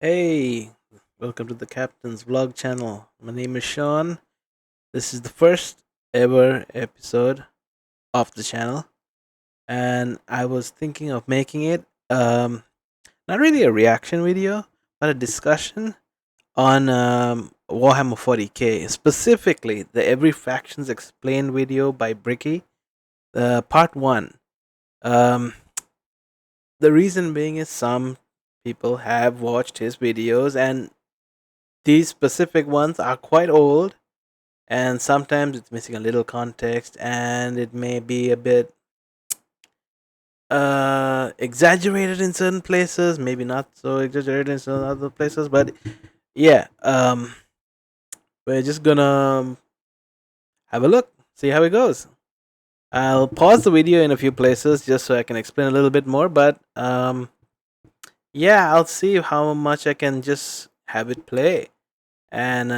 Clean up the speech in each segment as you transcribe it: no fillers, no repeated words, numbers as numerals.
Hey, welcome to the Captain's Vlog channel. My name is Sean. This is the first ever episode of the channel, and I was thinking of making it not really a reaction video, but a discussion on Warhammer 40k, specifically the Every Factions Explained video by Bricky, part 1. Um, the reason being is some people have watched his videos and these specific ones are quite old, and sometimes it's missing a little context, and it may be a bit exaggerated in certain places, maybe not so exaggerated in some other places. But yeah, we're just gonna have a look, see how it goes. I'll pause the video in a few places just so I can explain a little bit more. But yeah, I'll see how much I can just have it play, and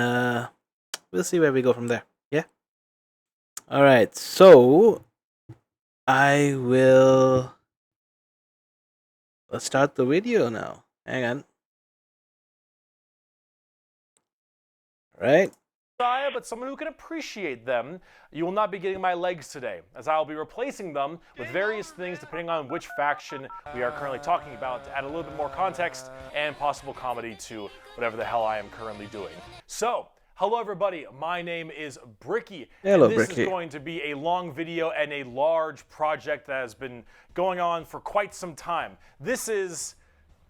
we'll see where we go from there. Yeah. All right. So I will. Let's start the video now. Hang on. All right. But someone who can appreciate them. You will not be getting my legs today, as I will be replacing them with various things depending on which faction we are currently talking about to add a little bit more context and possible comedy to whatever the hell I am currently doing. So, hello everybody, my name is Bricky. Hello, and this Bricky. is going to be a long video and a large project that has been going on for quite some time. This is,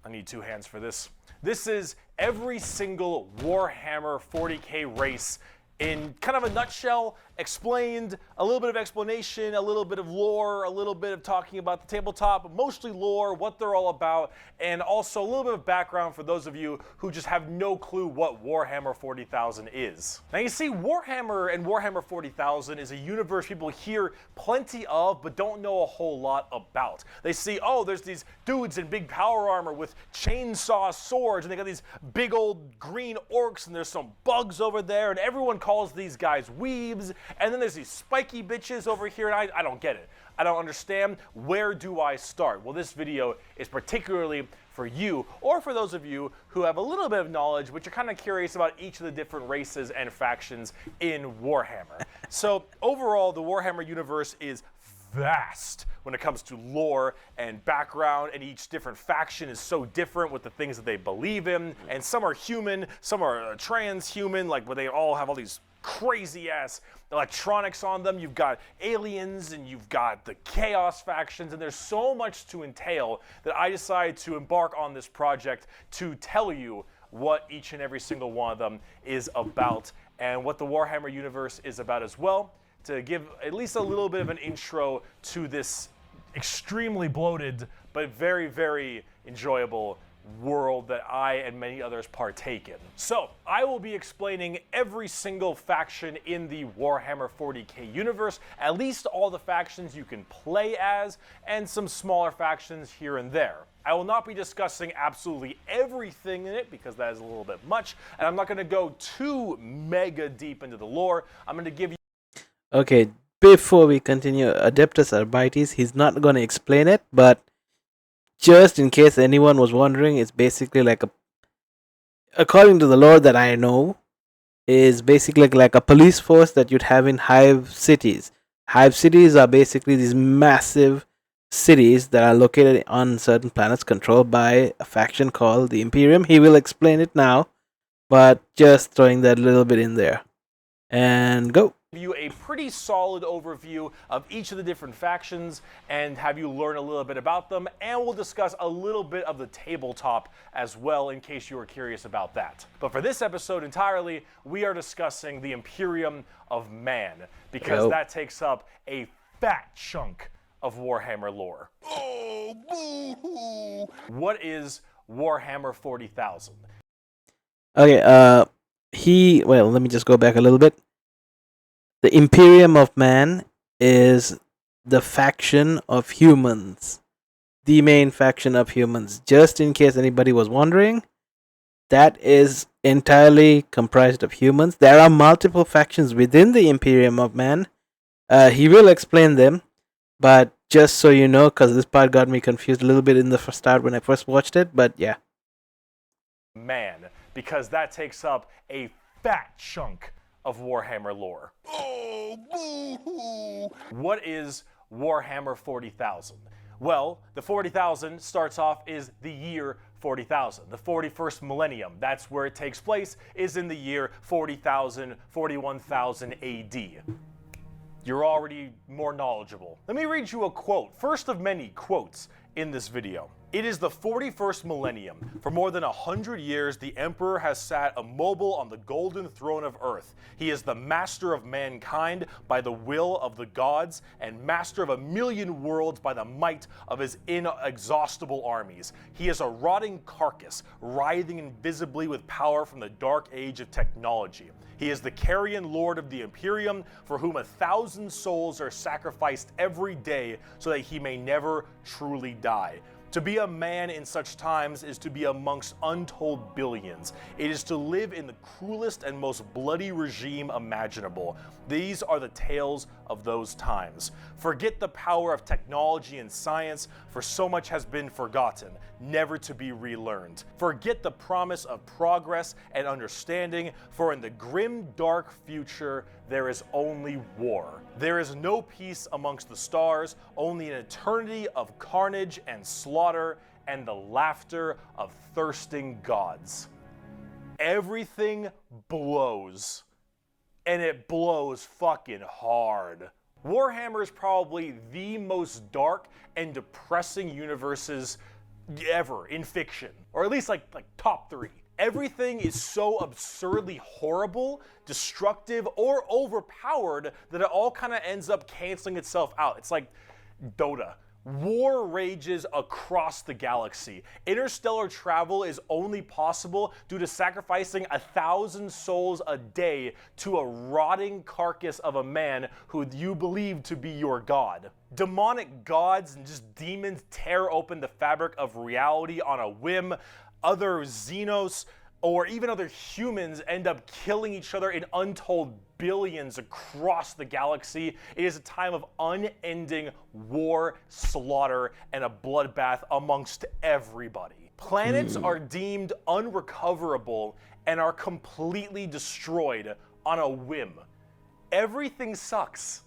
I need two hands for this. This is every single Warhammer 40k race in kind of a nutshell, explained, a little bit of explanation, a little bit of lore, a little bit of talking about the tabletop, but mostly lore, what they're all about, and also a little bit of background for those of you who just have no clue what Warhammer 40,000 is. Now you see, Warhammer and Warhammer 40,000 is a universe people hear plenty of, but don't know a whole lot about. They see, oh, there's these dudes in big power armor with chainsaw swords, and they got these big old green orcs, and there's some bugs over there, and everyone calls these guys weebs. And then there's these spiky bitches over here, and I don't get it. I don't understand. Where do I start? Well, this video is particularly for you, or for those of you who have a little bit of knowledge, but you're kind of curious about each of the different races and factions in Warhammer. So overall, the Warhammer universe is vast when it comes to lore and background, and each different faction is so different with the things that they believe in, and some are human, some are transhuman, like where they all have all these crazy ass electronics on them. You've got aliens and you've got the chaos factions, and there's so much to entail that I decided to embark on this project to tell you what each and every single one of them is about, and what the Warhammer universe is about as well, to give at least a little bit of an intro to this extremely bloated but very, very enjoyable world that I and many others partake in. So, I will be explaining every single faction in the Warhammer 40k universe, at least all the factions you can play as, and some smaller factions here and there. I will not be discussing absolutely everything in it, because that is a little bit much, and I'm not going to go too mega deep into the lore. I'm going to give you... Okay, before we continue, Adeptus Arbites, he's not going to explain it, but just in case anyone was wondering, it's basically like a, according to the lore that I know, is basically like a police force that you'd have in hive cities. Hive cities are basically these massive cities that are located on certain planets controlled by a faction called the Imperium. He will explain it now, but just throwing that little bit in there. And go. You a pretty solid overview of each of the different factions and have you learn a little bit about them, and we'll discuss a little bit of the tabletop as well in case you were curious about that. But for this episode entirely, we are discussing the Imperium of Man, because that takes up a fat chunk of Warhammer lore. Oh, boo-hoo! What is Warhammer 40,000? Okay, well, let me just go back a little bit. The Imperium of Man is the faction of humans. The main faction of humans. Just in case anybody was wondering, that is entirely comprised of humans. There are multiple factions within the Imperium of Man. He will explain them, but just so you know, because this part got me confused a little bit in the start when I first watched it, but yeah. man, because that takes up a fat chunk of Warhammer lore. Oh, boo-hoo! What is Warhammer 40,000? Well, the 40,000 starts off is the year 40,000. The 41st millennium, that's where it takes place, is in the year 40,000, 41,000 AD. You're already more knowledgeable. Let me read you a quote, first of many quotes in this video. It is the 41st millennium. For more than 100 years, the Emperor has sat immobile on the golden throne of Earth. He is the master of mankind by the will of the gods, and master of 1,000,000 worlds by the might of his inexhaustible armies. He is a rotting carcass, writhing invisibly with power from the dark age of technology. He is the carrion lord of the Imperium, for whom 1,000 souls are sacrificed every day so that he may never truly die. To be a man in such times is to be amongst untold billions. It is to live in the cruelest and most bloody regime imaginable. These are the tales of those times. Forget the power of technology and science, for so much has been forgotten, never to be relearned. Forget the promise of progress and understanding, for in the grim, dark future, there is only war. There is no peace amongst the stars, only an eternity of carnage and slaughter, and the laughter of thirsting gods. Everything blows, and it blows fucking hard. Warhammer is probably the most dark and depressing universes ever in fiction, or at least like top 3. Everything is so absurdly horrible, destructive, or overpowered that it all kind of ends up canceling itself out. It's like Dota. War rages across the galaxy. Interstellar travel is only possible due to sacrificing 1,000 souls a day to a rotting carcass of a man who you believe to be your god. Demonic gods and just demons tear open the fabric of reality on a whim. Other Xenos or even other humans end up killing each other in untold billions across the galaxy. It is a time of unending war, slaughter, and a bloodbath amongst everybody. Planets are deemed unrecoverable and are completely destroyed on a whim. Everything sucks,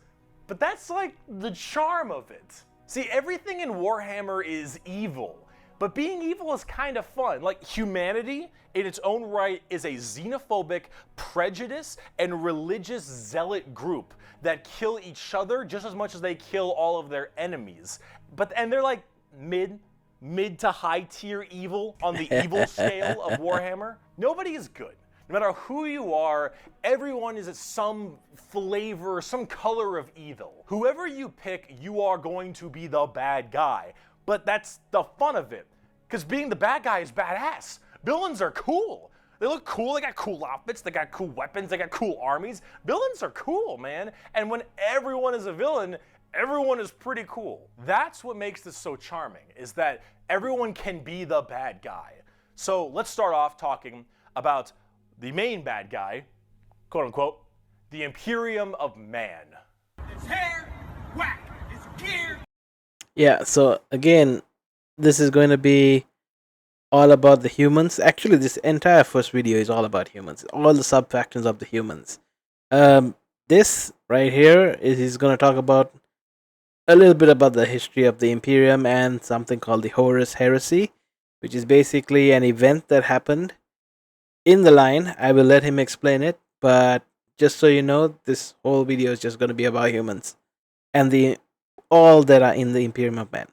but that's like the charm of it. See, everything in Warhammer is evil. But being evil is kind of fun. Like, humanity, in its own right, is a xenophobic, prejudice, and religious zealot group that kill each other just as much as they kill all of their enemies. And they're like mid to high tier evil on the evil scale of Warhammer. Nobody is good. No matter who you are, everyone is some flavor, some color of evil. Whoever you pick, you are going to be the bad guy. But that's the fun of it, because being the bad guy is badass. Villains are cool. They look cool, they got cool outfits, they got cool weapons, they got cool armies. Villains are cool, man. And when everyone is a villain, everyone is pretty cool. That's what makes this so charming, is that everyone can be the bad guy. So let's start off talking about the main bad guy, quote unquote, the Imperium of Man. His hair, whack. His gear. Yeah, so again, this is going to be all about the humans. Actually, this entire first video is all about humans, all the sub-factions of the humans. This right here is he's going to talk about a little bit about the history of the Imperium and something called the Horus Heresy, which is basically an event that happened in the line. I will let him explain it, but just so you know, this whole video is just going to be about humans and all that are in the Imperium of Man.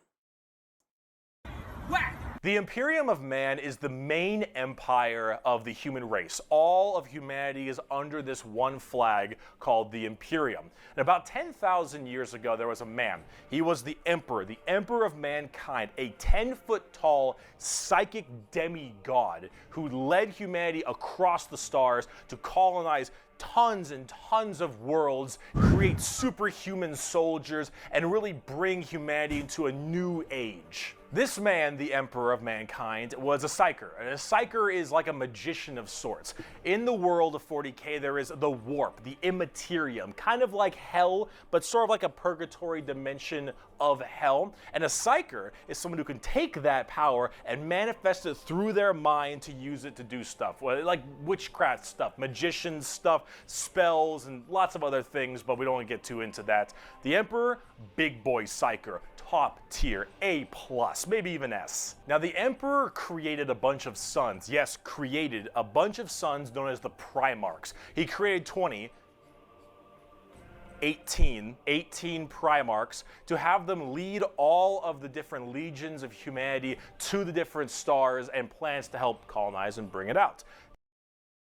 The Imperium of Man is the main empire of the human race. All of humanity is under this one flag called the Imperium. And about 10,000 years ago, there was a man. He was the emperor of mankind, a 10-foot tall psychic demigod who led humanity across the stars to colonize tons and tons of worlds, create superhuman soldiers, and really bring humanity into a new age. This man, the Emperor of Mankind, was a psyker. And a psyker is like a magician of sorts. In the world of 40k, there is the warp, the immaterium, kind of like hell, but sort of like a purgatory dimension of hell. And a psyker is someone who can take that power and manifest it through their mind to use it to do stuff, like witchcraft stuff, magician stuff, spells, and lots of other things, but we don't want to get too into that. The Emperor, big boy psyker. Top tier, A+, maybe even S. Now the Emperor created a bunch of sons. Yes, created a bunch of sons known as the Primarchs. He created 18 Primarchs to have them lead all of the different legions of humanity to the different stars and plans to help colonize and bring it out.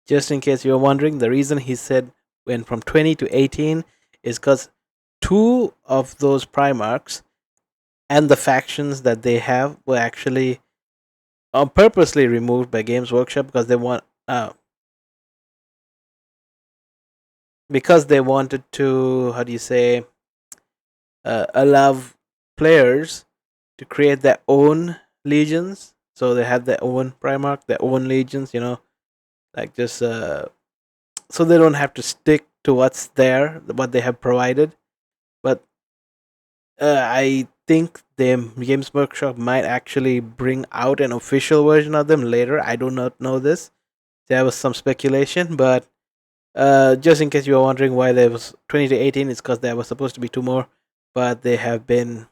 Just in case you're wondering, the reason he said went from 20 to 18 is because 2 of those Primarchs and the factions that they have were actually purposely removed by Games Workshop because they wanted to, how do you say, allow players to create their own legions. So they have their own Primarch, their own legions, like just so they don't have to stick to what's there, what they have provided. But I think the Games Workshop might actually bring out an official version of them later. I do not know this. There was some speculation, but just in case you were wondering why there was 20 to 18, it's because there was supposed to be 2 more, but they have been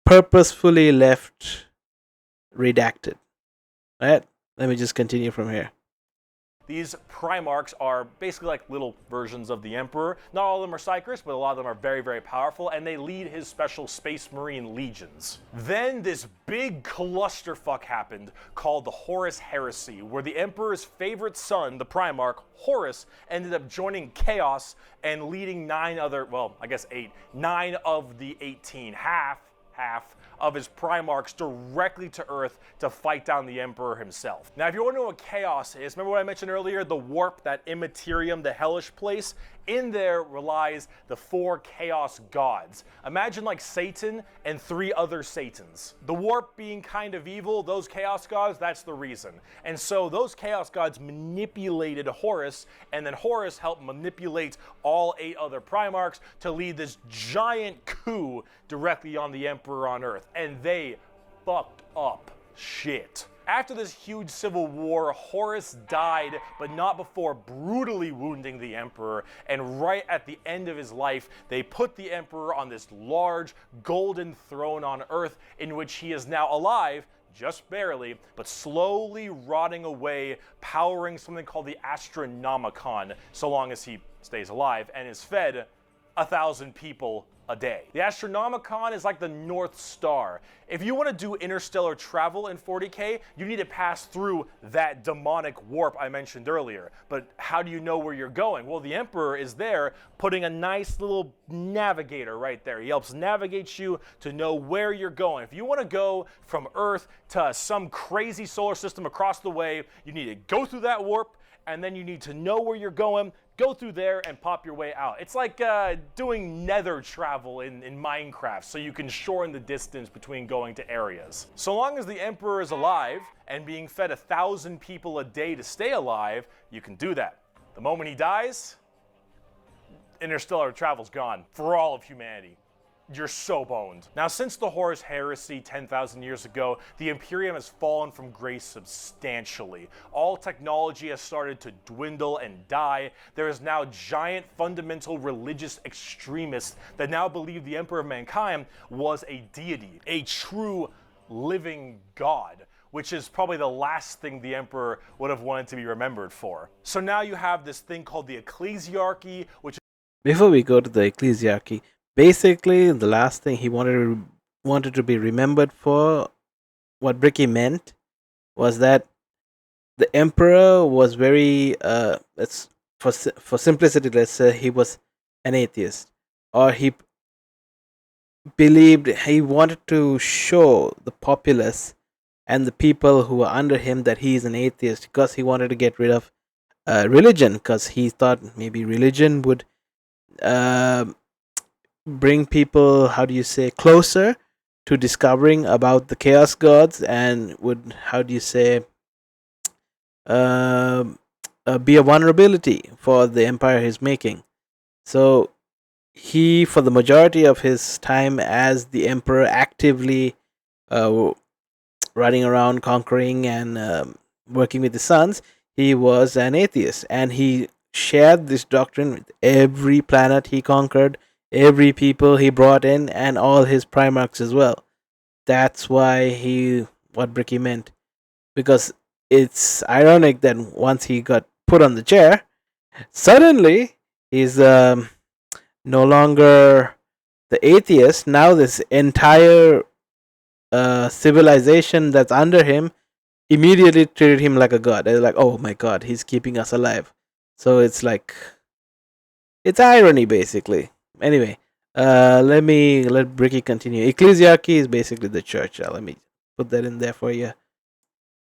purposefully left redacted. Alright, let me just continue from here. These Primarchs are basically like little versions of the Emperor. Not all of them are psychers, but a lot of them are very, very powerful, and they lead his special Space Marine legions. Then this big clusterfuck happened called the Horus Heresy, where the Emperor's favorite son, the Primarch, Horus, ended up joining Chaos and leading 9 of the 18, half of his Primarchs directly to Earth to fight down the Emperor himself. Now, if you want to know what Chaos is, remember what I mentioned earlier, the warp, that immaterium, the hellish place? In there relies the 4 Chaos gods. Imagine like Satan and 3 other Satans. The warp being kind of evil, those Chaos gods, that's the reason. And so those Chaos gods manipulated Horus, and then Horus helped manipulate all 8 other Primarchs to lead this giant coup directly on the Emperor on Earth. And they fucked up shit. After this huge civil war, Horus died, but not before brutally wounding the Emperor, and right at the end of his life, they put the Emperor on this large golden throne on Earth, in which he is now alive, just barely, but slowly rotting away, powering something called the Astronomicon, so long as he stays alive, and is fed 1,000 people a day. The Astronomicon is like the North Star. If you want to do interstellar travel in 40k, you need to pass through that demonic warp I mentioned earlier. But how do you know where you're going? Well, the Emperor is there putting a nice little navigator right there. He helps navigate you to know where you're going. If you want to go from Earth to some crazy solar system across the way, you need to go through that warp, and then you need to know where you're going, go through there, and pop your way out. It's like doing nether travel in Minecraft, so you can shorten the distance between going to areas. So long as the Emperor is alive and being fed 1,000 people a day to stay alive, you can do that. The moment he dies, interstellar travel's gone for all of humanity. You're so boned. Now, since the Horus Heresy 10,000 years ago, the Imperium has fallen from grace substantially. All technology has started to dwindle and die. There is now giant fundamental religious extremists that now believe the Emperor of Mankind was a deity, a true living god, which is probably the last thing the Emperor would have wanted to be remembered for. So now you have this thing called the Ecclesiarchy, which... Before we go to the Ecclesiarchy, basically, the last thing he wanted to be remembered for, what Bricky meant, was that the Emperor was very, for simplicity, let's say he was an atheist, or he wanted to show the populace and the people who were under him that he is an atheist, because he wanted to get rid of religion, because he thought maybe religion would bring people, how do you say, closer to discovering about the chaos gods and would, how do you say, um be a vulnerability for the empire he's making. So he, for the majority of his time as the emperor, actively uh, running around conquering and working with his sons, he was an atheist, and he shared this doctrine with every planet he conquered, every people he brought in, and all his primarchs as well. That's why he, what Bricky meant, because it's ironic that once he got put on the chair, suddenly he's no longer the atheist. Now this entire civilization that's under him immediately treated him like a god. They're like, oh my god, he's keeping us alive. So it's like, it's irony basically. Anyway, let Bricky continue. Ecclesiarchy is basically the church. Let me put that in there for you.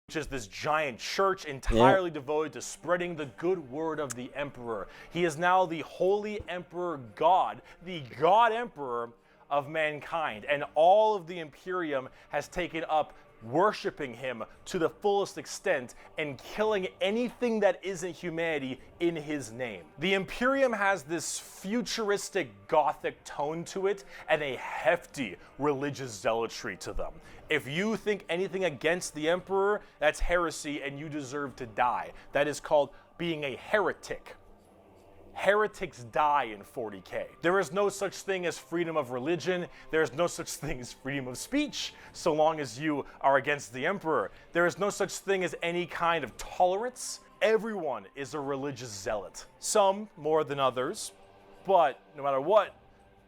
Which is this giant church Yeah. entirely devoted to spreading the good word of the emperor. He is now the holy emperor god, the god emperor of mankind, and all of the Imperium has taken up worshiping him to the fullest extent and killing anything that isn't humanity in his name. The Imperium has this futuristic gothic tone to it and a hefty religious zealotry to them. If you think anything against the Emperor, that's heresy and you deserve to die. That is called being a heretic. Heretics die in 40k. There is no such thing as freedom of religion. There is no such thing as freedom of speech, so long as you are against the Emperor. There is no such thing as any kind of tolerance. Everyone is a religious zealot. Some more than others, but no matter what,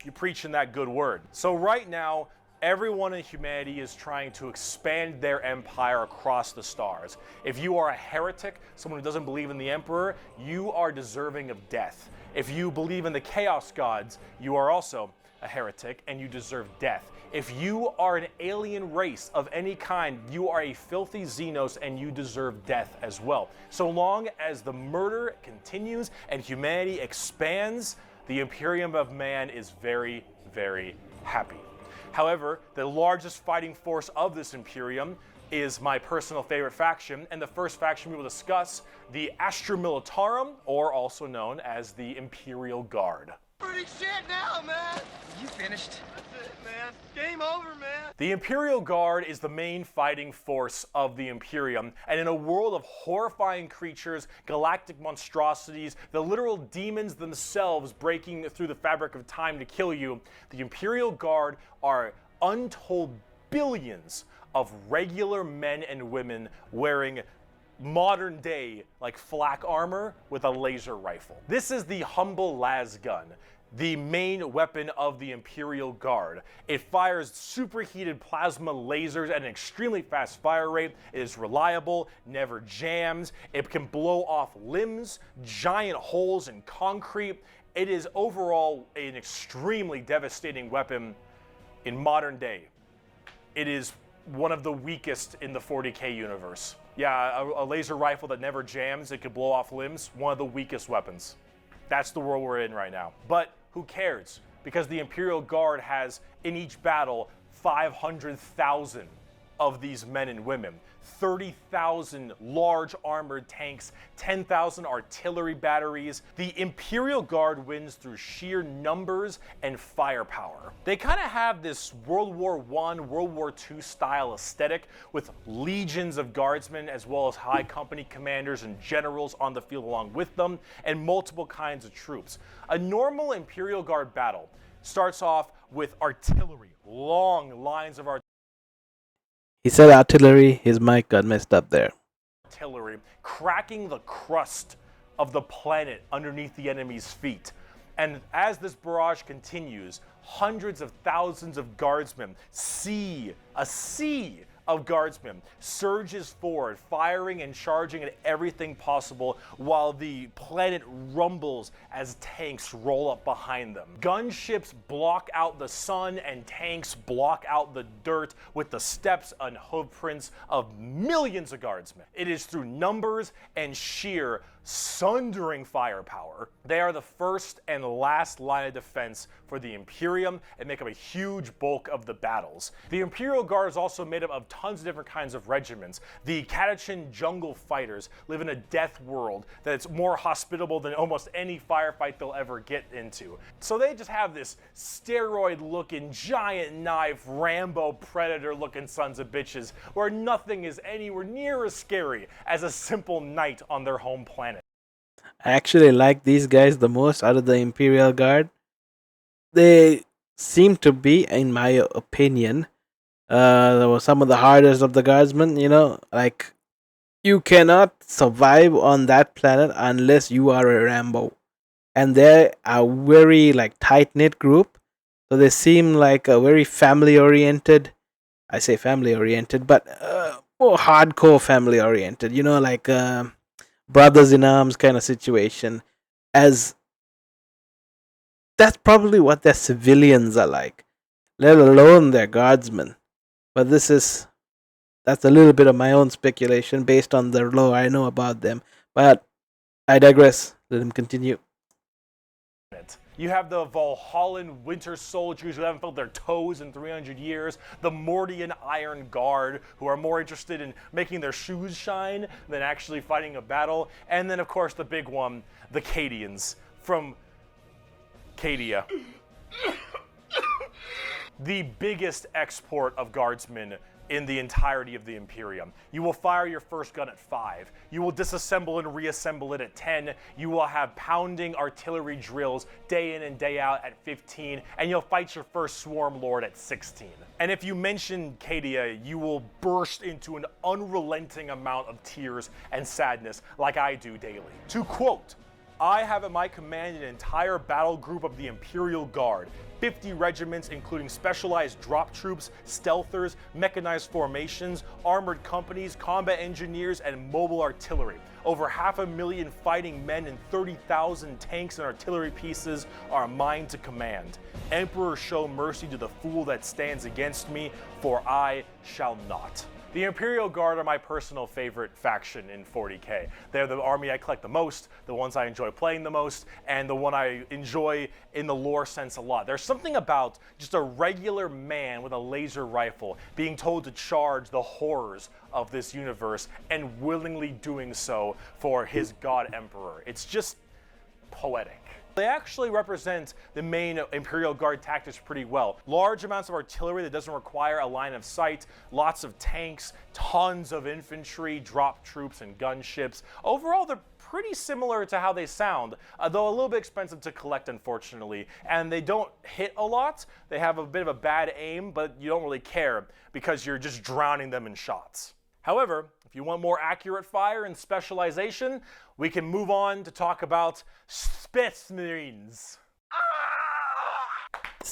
you're preaching that good word. So right now, everyone in humanity is trying to expand their empire across the stars. If you are a heretic, someone who doesn't believe in the Emperor, you are deserving of death. If you believe in the Chaos Gods, you are also a heretic and you deserve death. If you are an alien race of any kind, you are a filthy Xenos and you deserve death as well. So long as the murder continues and humanity expands, the Imperium of Man is very, very happy. However, the largest fighting force of this Imperium is my personal favorite faction, and the first faction we will discuss, the Astra Militarum, or also known as the Imperial Guard. Pretty shit now, man. You finished? That's it, man. Game over, man. The Imperial Guard is the main fighting force of the Imperium, and in a world of horrifying creatures, galactic monstrosities, the literal demons themselves breaking through the fabric of time to kill you, the Imperial Guard are untold billions of regular men and women wearing modern day like flak armor with a laser rifle. This is the humble las gun, the main weapon of the Imperial Guard. It fires superheated plasma lasers at an extremely fast fire rate. It is reliable, never jams. It can blow off limbs, giant holes in concrete. It is overall an extremely devastating weapon in modern day. It is one of the weakest in the 40k universe. Yeah, a laser rifle that never jams, it could blow off limbs, one of the weakest weapons. That's the world we're in right now. But who cares? Because the Imperial Guard has, in each battle, 500,000 of these men and women, 30,000 large armored tanks, 10,000 artillery batteries. The Imperial Guard wins through sheer numbers and firepower. They kind of have this World War I, World War II style aesthetic with legions of guardsmen as well as high company commanders and generals on the field along with them, and multiple kinds of troops. A normal Imperial Guard battle starts off with artillery, long lines of artillery. He said artillery, his mic got messed up there. Artillery cracking the crust of the planet underneath the enemy's feet. And as this barrage continues, hundreds of thousands of guardsmen see a sea of guardsmen surges forward, firing and charging at everything possible while the planet rumbles as tanks roll up behind them. Gunships block out the sun and tanks block out the dirt with the steps and hoofprints of millions of guardsmen. It is through numbers and sheer sundering firepower. They are the first and last line of defense for the Imperium and make up a huge bulk of the battles. The Imperial Guard is also made up of tons of different kinds of regiments. The Catachin jungle fighters live in a death world that's more hospitable than almost any firefight they'll ever get into. So they just have this steroid-looking, giant knife, Rambo Predator-looking sons of bitches where nothing is anywhere near as scary as a simple knight on their home planet. I actually like these guys the most out of the Imperial Guard. They seem to be, in my opinion, some of the hardest of the guardsmen. You know, like you cannot survive on that planet unless you are a Rambo, and they're a very like tight knit group. So they seem like a very family oriented. I say family oriented, but more hardcore family oriented. You know, like. Brothers in arms kind of situation, as that's probably what their civilians are like, let alone their guardsmen. But that's a little bit of my own speculation based on the lore I know about them. But I digress. Let him continue. You have the Valhallan Winter Soldiers who haven't felt their toes in 300 years, the Mordian Iron Guard who are more interested in making their shoes shine than actually fighting a battle, and then of course the big one, the Cadians from Cadia. The biggest export of guardsmen in the entirety of the Imperium. You will fire your first gun at 5. You will disassemble and reassemble it at 10. You will have pounding artillery drills day in and day out at 15. And you'll fight your first Swarm Lord at 16. And if you mention Cadia, you will burst into an unrelenting amount of tears and sadness like I do daily. To quote, I have at my command an entire battle group of the Imperial Guard, 50 regiments including specialized drop troops, stealthers, mechanized formations, armored companies, combat engineers, and mobile artillery. Over 500,000 fighting men and 30,000 tanks and artillery pieces are mine to command. Emperor, show mercy to the fool that stands against me, for I shall not. The Imperial Guard are my personal favorite faction in 40k. They're the army I collect the most, the ones I enjoy playing the most, and the one I enjoy in the lore sense a lot. There's something about just a regular man with a laser rifle being told to charge the horrors of this universe and willingly doing so for his god emperor. It's just poetic. They actually represent the main Imperial Guard tactics pretty well. Large amounts of artillery that doesn't require a line of sight, lots of tanks, tons of infantry, drop troops, and gunships. Overall, they're pretty similar to how they sound, though a little bit expensive to collect, unfortunately. And they don't hit a lot. They have a bit of a bad aim, but you don't really care because you're just drowning them in shots. However, if you want more accurate fire and specialization, we can move on to talk about Space Marines.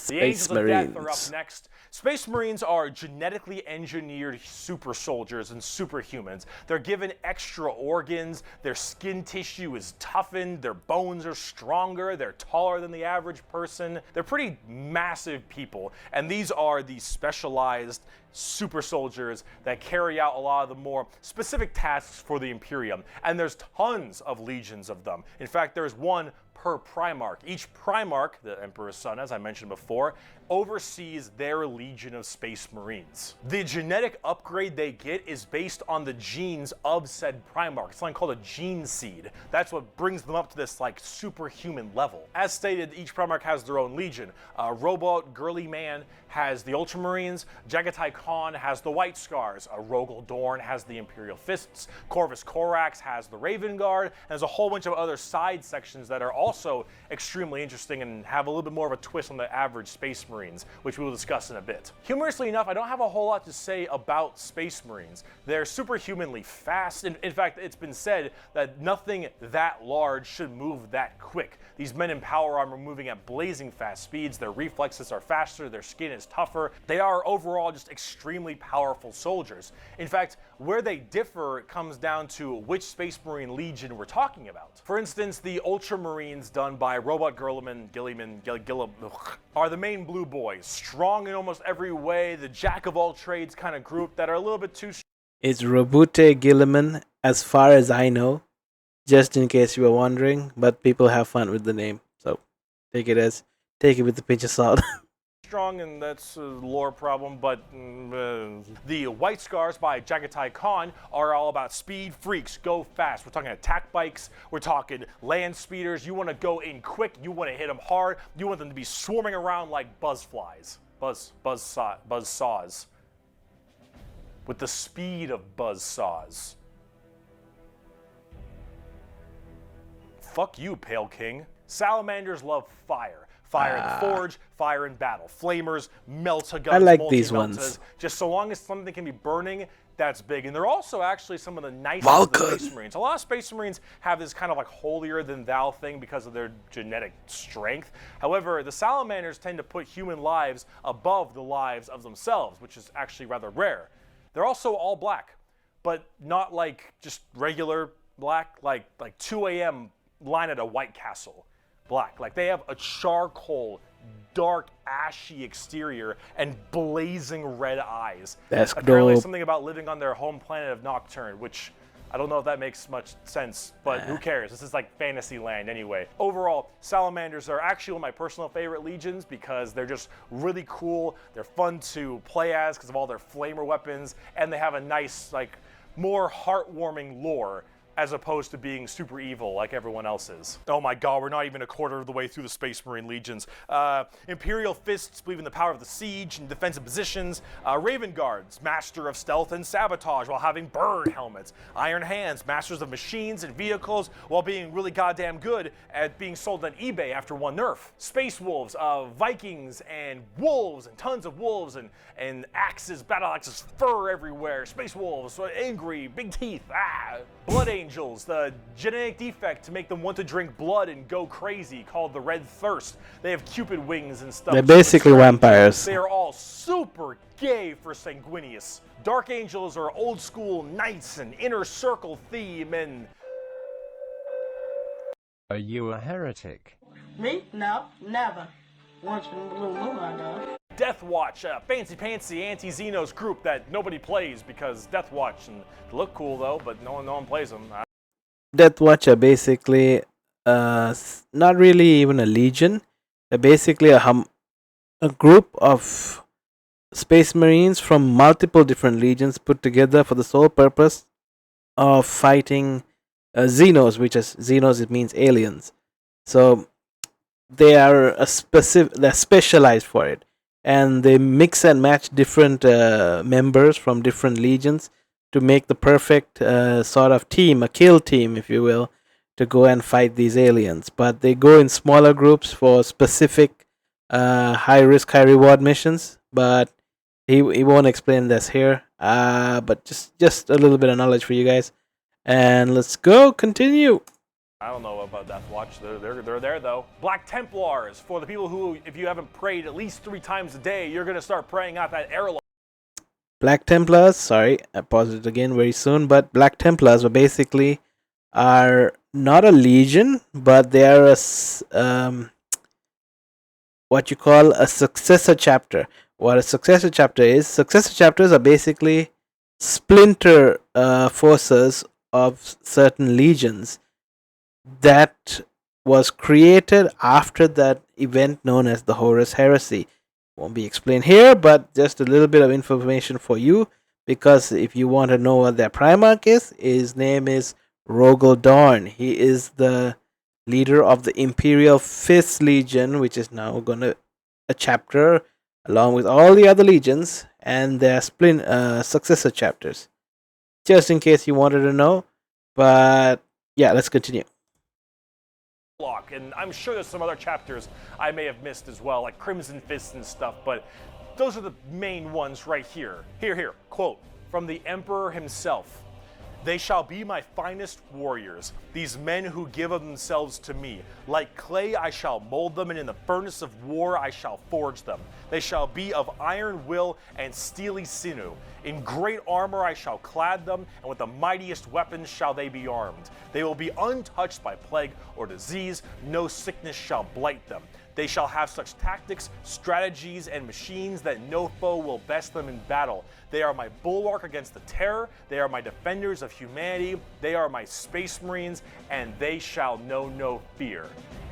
The Angels of Death are up next. Space Marines are genetically engineered super soldiers and superhumans. They're given extra organs, their skin tissue is toughened, their bones are stronger, they're taller than the average person. They're pretty massive people, and these are the specialized super soldiers that carry out a lot of the more specific tasks for the Imperium. And there's tons of legions of them. In fact, there's one per Primarch. Each Primarch, the Emperor's son, as I mentioned before, oversees their legion of Space Marines. The genetic upgrade they get is based on the genes of said Primarch. It's something called a gene seed. That's what brings them up to this like superhuman level. As stated, each Primarch has their own legion. Robot Girly Man has the Ultramarines, Jagatai Khan has the White Scars, Rogel Dorn has the Imperial Fists, Corvus Corax has the Raven Guard, and there's a whole bunch of other side sections that are also also extremely interesting and have a little bit more of a twist on the average Space Marines, which we will discuss in a bit. Humorously enough, I don't have a whole lot to say about Space Marines. They're superhumanly fast. In fact, it's been said that nothing that large should move that quick. These men in power armor moving at blazing fast speeds, their reflexes are faster, their skin is tougher. They are overall just extremely powerful soldiers. In fact, where they differ comes down to which Space Marine Legion we're talking about. For instance, the Ultramarines done by Robot Gilliman are the main blue boys, strong in almost every way, the jack of all trades kind of group that are a little bit too. It's Robute Gilliman, as far as I know, just in case you were wondering, but people have fun with the name, so take it with a pinch of salt. Strong, and that's a lore problem, but the White Scars by Jagatai Khan are all about speed freaks, go fast. We're talking attack bikes, we're talking land speeders. You want to go in quick, you want to hit them hard, you want them to be swarming around like buzzflies, buzz saws, with the speed of buzz saws. Fuck you, Pale King. Salamanders love fire. Fire in the forge, fire in battle. Flamers, melt-a-guns, I like these ones. Just so long as something can be burning, that's big. And they're also actually some of the nicest of the Space Marines. A lot of Space Marines have this kind of like holier-than-thou thing because of their genetic strength. However, the Salamanders tend to put human lives above the lives of themselves, which is actually rather rare. They're also all black, but not like just regular black, like 2 a.m. line at a White Castle. Black. Like they have a charcoal, dark, ashy exterior and blazing red eyes. That's apparently dope. Something about living on their home planet of Nocturne, which I don't know if that makes much sense, but who cares? This is like fantasy land anyway. Overall, Salamanders are actually one of my personal favorite legions because they're just really cool. They're fun to play as because of all their flamer weapons, and they have a nice, like, more heartwarming lore, as opposed to being super evil like everyone else is. Oh my god, we're not even a quarter of the way through the Space Marine Legions. Imperial Fists believe in the power of the siege and defensive positions. Raven Guards, master of stealth and sabotage while having bird helmets. Iron Hands, masters of machines and vehicles while being really goddamn good at being sold on eBay after one nerf. Space Wolves, Vikings and wolves and tons of wolves and axes, battle axes, fur everywhere. Space Wolves, angry, big teeth, Blood Angels, the genetic defect to make them want to drink blood and go crazy, called the Red Thirst. They have Cupid wings and stuff. They're basically vampires. They are all super gay for Sanguinius. Dark Angels are old school knights and inner circle theme and... Are you a heretic? Me? No, never. Once in a blue moon, I know. Death Watch, a fancy anti-Xenos group that nobody plays because Death Watch, and they look cool though, but no one plays them. Death Watch are basically not really even a legion. They're basically a group of Space Marines from multiple different legions put together for the sole purpose of fighting Xenos, which is Xenos, it means aliens. So they are they're specialized for it, and they mix and match different members from different legions to make the perfect sort of team, a kill team, if you will, to go and fight these aliens. But they go in smaller groups for specific high risk, high reward missions. But he won't explain this here. But just a little bit of knowledge for you guys. And let's go continue. I don't know about Death Watch. They're there though. Black Templars, for the people who, if you haven't prayed at least 3 times a day, you're gonna start praying out that airlock. Black Templars, sorry, I paused it again very soon, but Black Templars are not a legion, but they are what you call a successor chapter. What a successor chapters are basically splinter forces of certain legions that was created after that event known as the Horus Heresy. Won't be explained here, but just a little bit of information for you, because if you want to know what their Primarch is, his name is Rogel Dorn. He is the leader of the Imperial 5th Legion, which is now gonna a chapter along with all the other legions and their successor chapters. Just in case you wanted to know, but yeah, let's continue. Lock, and I'm sure there's some other chapters I may have missed as well, like Crimson Fist and stuff, but those are the main ones right here. Here, quote from the Emperor himself. They shall be my finest warriors, these men who give of themselves to me. Like clay I shall mold them, and in the furnace of war I shall forge them. They shall be of iron will and steely sinew. In great armor I shall clad them, and with the mightiest weapons shall they be armed. They will be untouched by plague or disease, no sickness shall blight them. They shall have such tactics, strategies, and machines that no foe will best them in battle. They are my bulwark against the terror. They are my defenders of humanity. They are my space marines, and they shall know no fear.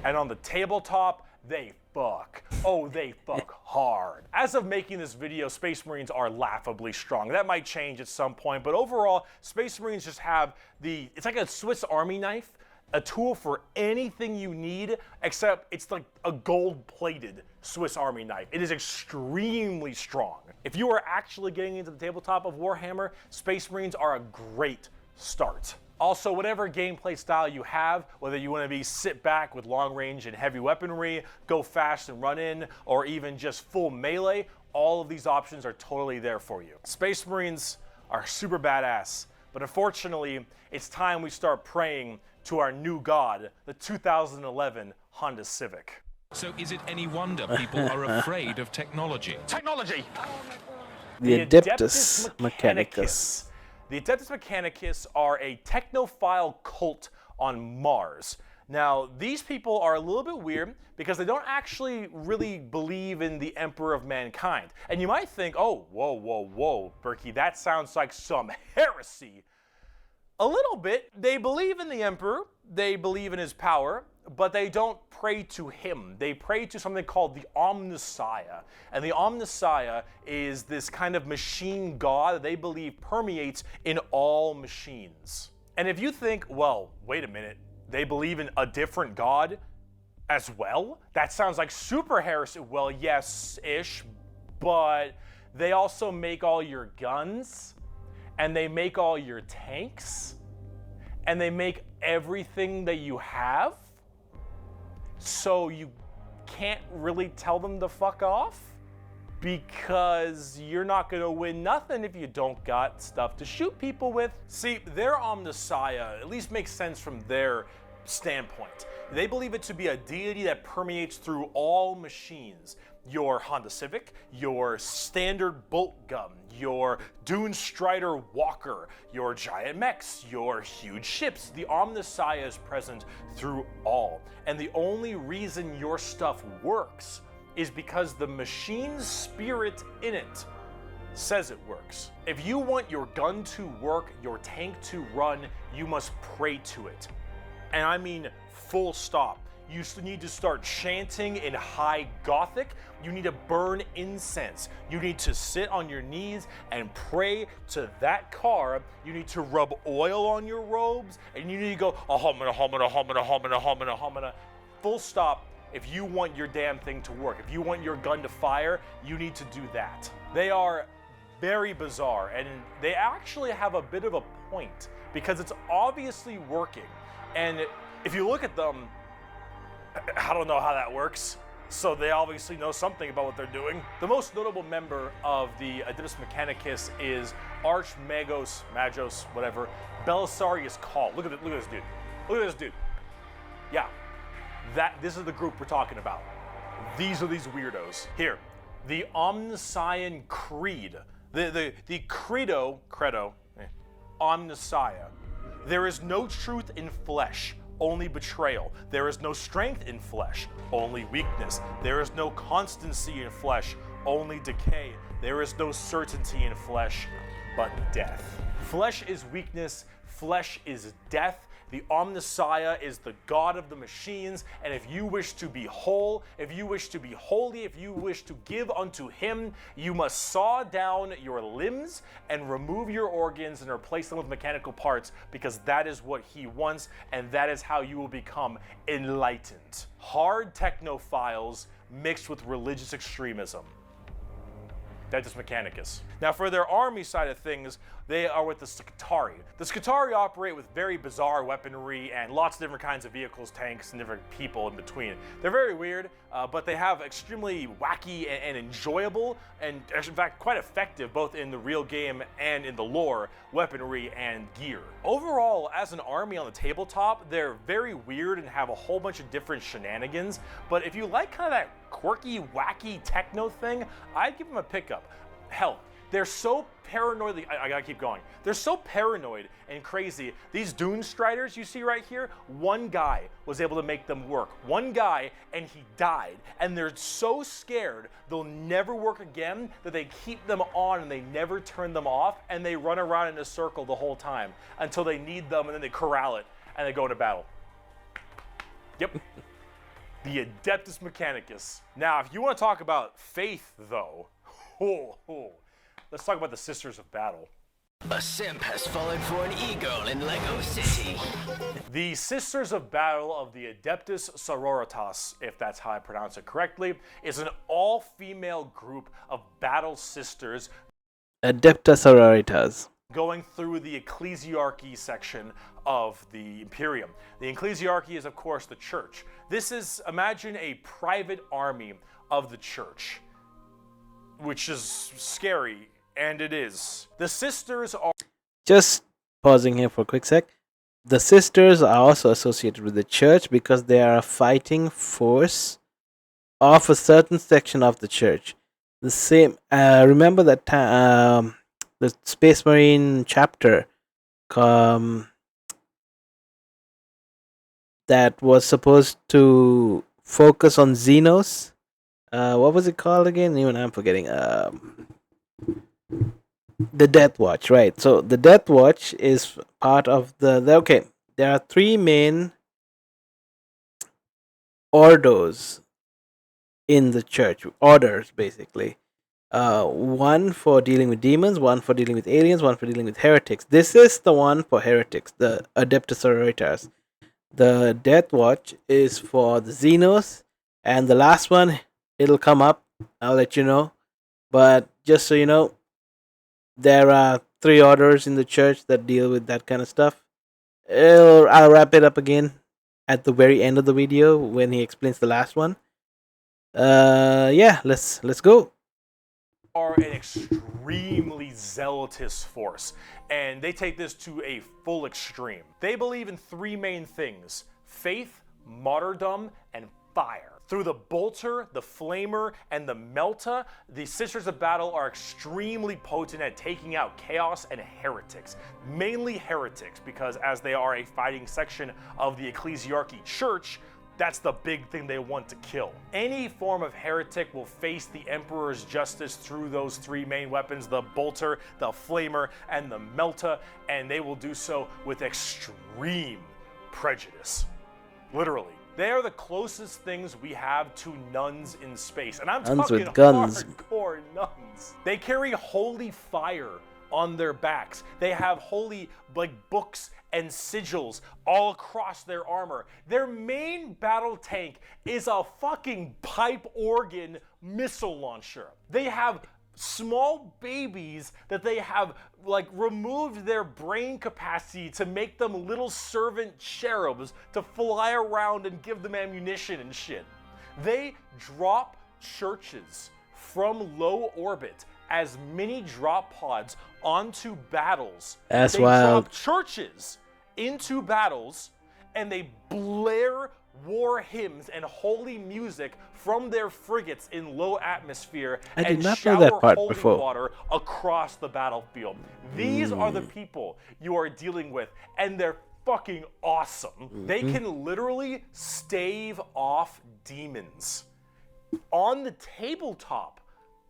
And on the tabletop, they fuck. Oh, they fuck hard. As of making this video, Space Marines are laughably strong. That might change at some point, but overall, Space Marines just have it's like a Swiss Army knife, a tool for anything you need, except it's like a gold-plated Swiss Army knife. It is extremely strong. If you are actually getting into the tabletop of Warhammer, Space Marines are a great start. Also, whatever gameplay style you have, whether you want to be sit back with long range and heavy weaponry, go fast and run in, or even just full melee, all of these options are totally there for you. Space Marines are super badass, but unfortunately, it's time we start praying to our new god, the 2011 Honda Civic. So is it any wonder people are afraid of technology? Technology! The Adeptus Mechanicus. The Adeptus Mechanicus are a technophile cult on Mars. Now, these people are a little bit weird because they don't actually really believe in the Emperor of Mankind. And you might think, oh, whoa, Bricky, that sounds like some heresy. A little bit. They believe in the Emperor, they believe in his power, but they don't pray to him. They pray to something called the Omnissiah. And the Omnissiah is this kind of machine god that they believe permeates in all machines. And if you think, well, wait a minute, they believe in a different god as well? That sounds like super heresy. Well, yes-ish, but they also make all your guns, and they make all your tanks, and they make everything that you have. So you can't really tell them to fuck off because you're not gonna win nothing if you don't got stuff to shoot people with. See, their Omnissiah at least makes sense from their standpoint. They believe it to be a deity that permeates through all machines. Your Honda Civic, your standard bolt gun, your Dune Strider Walker, your giant mechs, your huge ships. The Omnissiah is present through all. And the only reason your stuff works is because the machine's spirit in it says it works. If you want your gun to work, your tank to run, you must pray to it. And I mean full stop. You need to start chanting in high Gothic. You need to burn incense. You need to sit on your knees and pray to that car. You need to rub oil on your robes, and you need to go, ahomina, homina, homina, homina, homina, homina. Full stop. If you want your damn thing to work, if you want your gun to fire, you need to do that. They are very bizarre, and they actually have a bit of a point because it's obviously working. And if you look at them, I don't know how that works, so they obviously know something about what they're doing. The most notable member of the Adeptus Mechanicus is Archmagos, whatever, Belisarius Call. Look at this dude. Look at this dude. Yeah, this is the group we're talking about. These are these weirdos. Here, the Omnissian Creed. The credo, Omnissiah. There is no truth in flesh, only betrayal. There is no strength in flesh, only weakness. There is no constancy in flesh, only decay. There is no certainty in flesh, but death. Flesh is weakness, flesh is death. The Omnissiah is the god of the machines, and if you wish to be whole, if you wish to be holy, if you wish to give unto him, you must saw down your limbs and remove your organs and replace them with mechanical parts, because that is what he wants, and that is how you will become enlightened. Hard technophiles mixed with religious extremism. Adeptus Mechanicus. Now for their army side of things, they are with the Scutari. The Scutari operate with very bizarre weaponry and lots of different kinds of vehicles, tanks, and different people in between. They're very weird, but they have extremely wacky and enjoyable, and in fact quite effective both in the real game and in the lore, weaponry and gear. Overall, as an army on the tabletop, they're very weird and have a whole bunch of different shenanigans, but if you like kind of that quirky, wacky techno thing, I'd give them a pickup. Hell, they're so paranoid, I gotta keep going. They're so paranoid and crazy. These Dune Striders you see right here, one guy was able to make them work. One guy, and he died. And they're so scared they'll never work again that they keep them on and they never turn them off, and they run around in a circle the whole time until they need them, and then they corral it and they go into battle. Yep. The Adeptus Mechanicus. Now, if you want to talk about faith, though, let's talk about the Sisters of Battle. A simp has fallen for an e-girl in Lego City. The Sisters of Battle of the Adeptus Sororitas, if that's how I pronounce it correctly, is an all-female group of battle sisters Adepta Sororitas. going through the ecclesiarchy section of the Imperium. The ecclesiarchy is, of course, the church. This is, imagine a private army of the church, which is scary, and it is. The sisters are... Just pausing here for a quick sec. The sisters are also associated with the church because they are a fighting force of a certain section of the church. The same, remember that the Space Marine chapter that was supposed to focus on Xenos? What was it called again? Even I'm forgetting. The Death Watch, right? So the Death Watch is part of okay. There are three main orders in the church. Orders, basically. One for dealing with demons, one for dealing with aliens, one for dealing with heretics. This is the one for heretics, the Adeptus Sororitas. The Death Watch is for the Xenos, and the last one, it'll come up. I'll let you know. But just so you know, there are three orders in the church that deal with that kind of stuff. I'll wrap it up again at the very end of the video when he explains the last one. Yeah, let's go. Are an extremely zealotous force, and they take this to a full extreme. They believe in three main things: faith, martyrdom, and fire. Through the Bolter, the Flamer, and the Melta, the Sisters of Battle are extremely potent at taking out chaos and heretics. Mainly heretics, because as they are a fighting section of the ecclesiarchy church, that's the big thing they want to kill. Any form of heretic will face the Emperor's justice through those three main weapons, the Bolter, the Flamer, and the Melta, and they will do so with extreme prejudice. Literally. They are the closest things we have to nuns in space. And I'm Nuns talking with guns. hardcore nuns. They carry holy fire on their backs. They have holy books and sigils all across their armor. Their main battle tank is a fucking pipe organ missile launcher. They have small babies that they have removed their brain capacity to make them little servant cherubs to fly around and give them ammunition and shit. They drop churches from low orbit as mini drop pods onto battles. That's they wild. drop churches into battles, and they blare war hymns and holy music from their frigates in low atmosphere I did and not know shower that part holy before. water across the battlefield. These are the people you are dealing with, and they're fucking awesome. They can literally stave off demons on the tabletop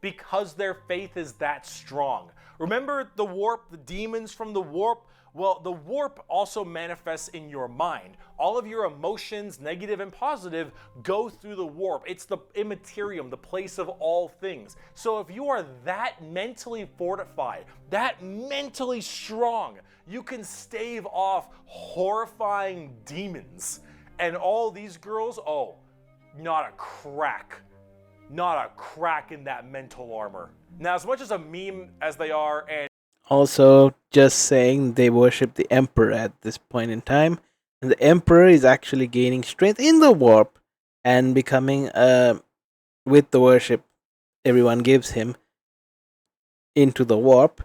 because their faith is that strong. Remember the warp, the demons from the warp? Well, the warp also manifests in your mind. All of your emotions, negative and positive, go through the warp. It's the immaterium, the place of all things. So if you are that mentally fortified, that mentally strong, you can stave off horrifying demons. And all these girls, oh, not a crack not a crack in that mental armor. Now, as much as a meme as they are, and Also, just saying they worship the Emperor at this point in time. And the Emperor is actually gaining strength in the warp and becoming, with the worship everyone gives him into the warp,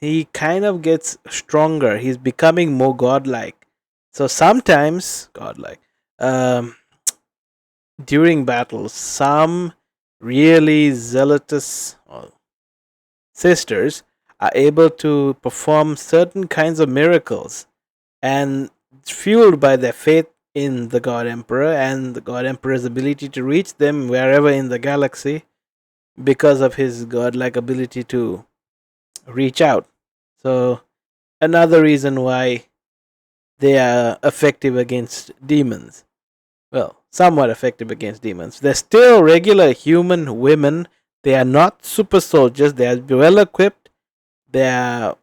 he kind of gets stronger. He's becoming more godlike. So sometimes, godlike, um, during battles, some really zealous sisters are able to perform certain kinds of miracles, and fueled by their faith in the God Emperor and the God Emperor's ability to reach them wherever in the galaxy because of his godlike ability to reach out. So, another reason why they are effective against demons. Well, somewhat effective against demons. They're still regular human women. They are not super soldiers. They are well equipped. They are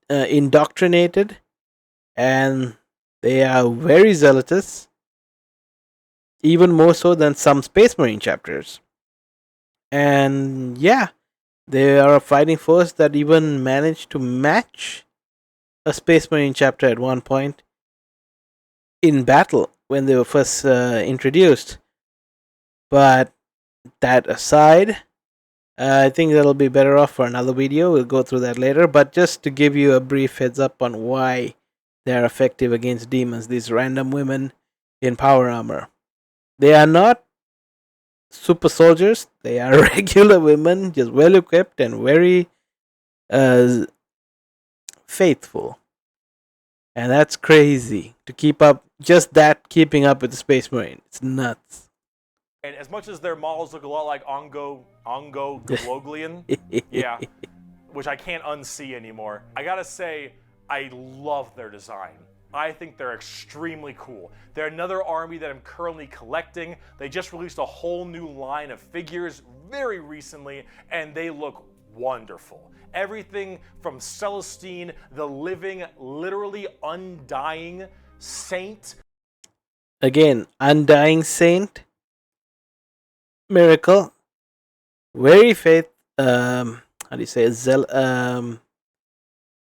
indoctrinated, and they are very zealous, even more so than some Space Marine chapters. And yeah, they are a fighting force that even managed to match a Space Marine chapter at one point in battle when they were first introduced. But that aside, I think that'll be better off for another video. We'll go through that later. But just to give you a brief heads up on why they're effective against demons, these random women in power armor. They are not super soldiers. They are regular women, just well equipped and very faithful. And that's crazy to keep up. Just that, keeping up with the Space Marine. It's nuts. and as much as their models look a lot like Ongo Gloglian, yeah, which I can't unsee anymore, I gotta say, I love their design. I think they're extremely cool. They're another army that I'm currently collecting. They just released a whole new line of figures very recently, and they look wonderful. Everything from Celestine, the living, literally undying saint. Again, undying saint, miracle, very faith. How do you say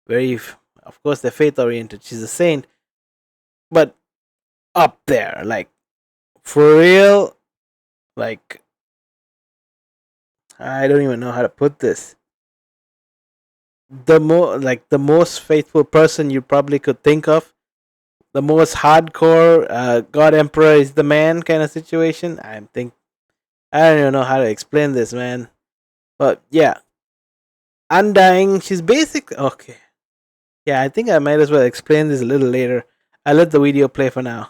very. Of course, they're faith oriented. She's a saint, but up there, like for real. Like I don't even know how to put this. The most faithful person you probably could think of, the most hardcore God Emperor is the man kind of situation. I don't even know how to explain this, man. But yeah, undying. She's basic. Okay. Yeah, I think I might as well explain this a little later. I'll let the video play for now.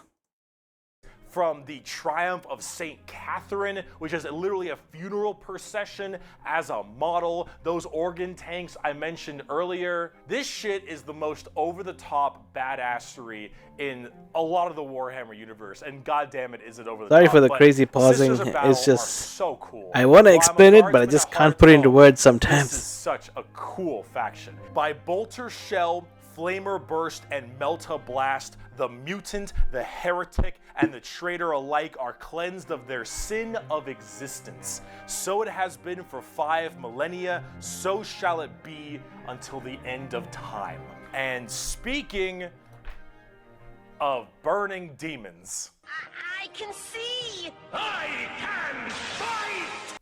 From the Triumph of St. Catherine, which is literally a funeral procession as a model. Those organ tanks I mentioned earlier. This shit is the most over-the-top badassery in a lot of the Warhammer universe, and goddamn it, is it over the top. Sorry for the but crazy pausing. Sisters of Battle It's just so cool. I want to While I'm a explain it, but I guardsman just at can't heart put it into tone, words This is sometimes. such a cool faction. By Bolter Shell, Flamer Burst, and Melta Blast, the mutant, the heretic, and the traitor alike are cleansed of their sin of existence. So it has been for 5 millennia, so shall it be until the end of time. And speaking of burning demons, I can see!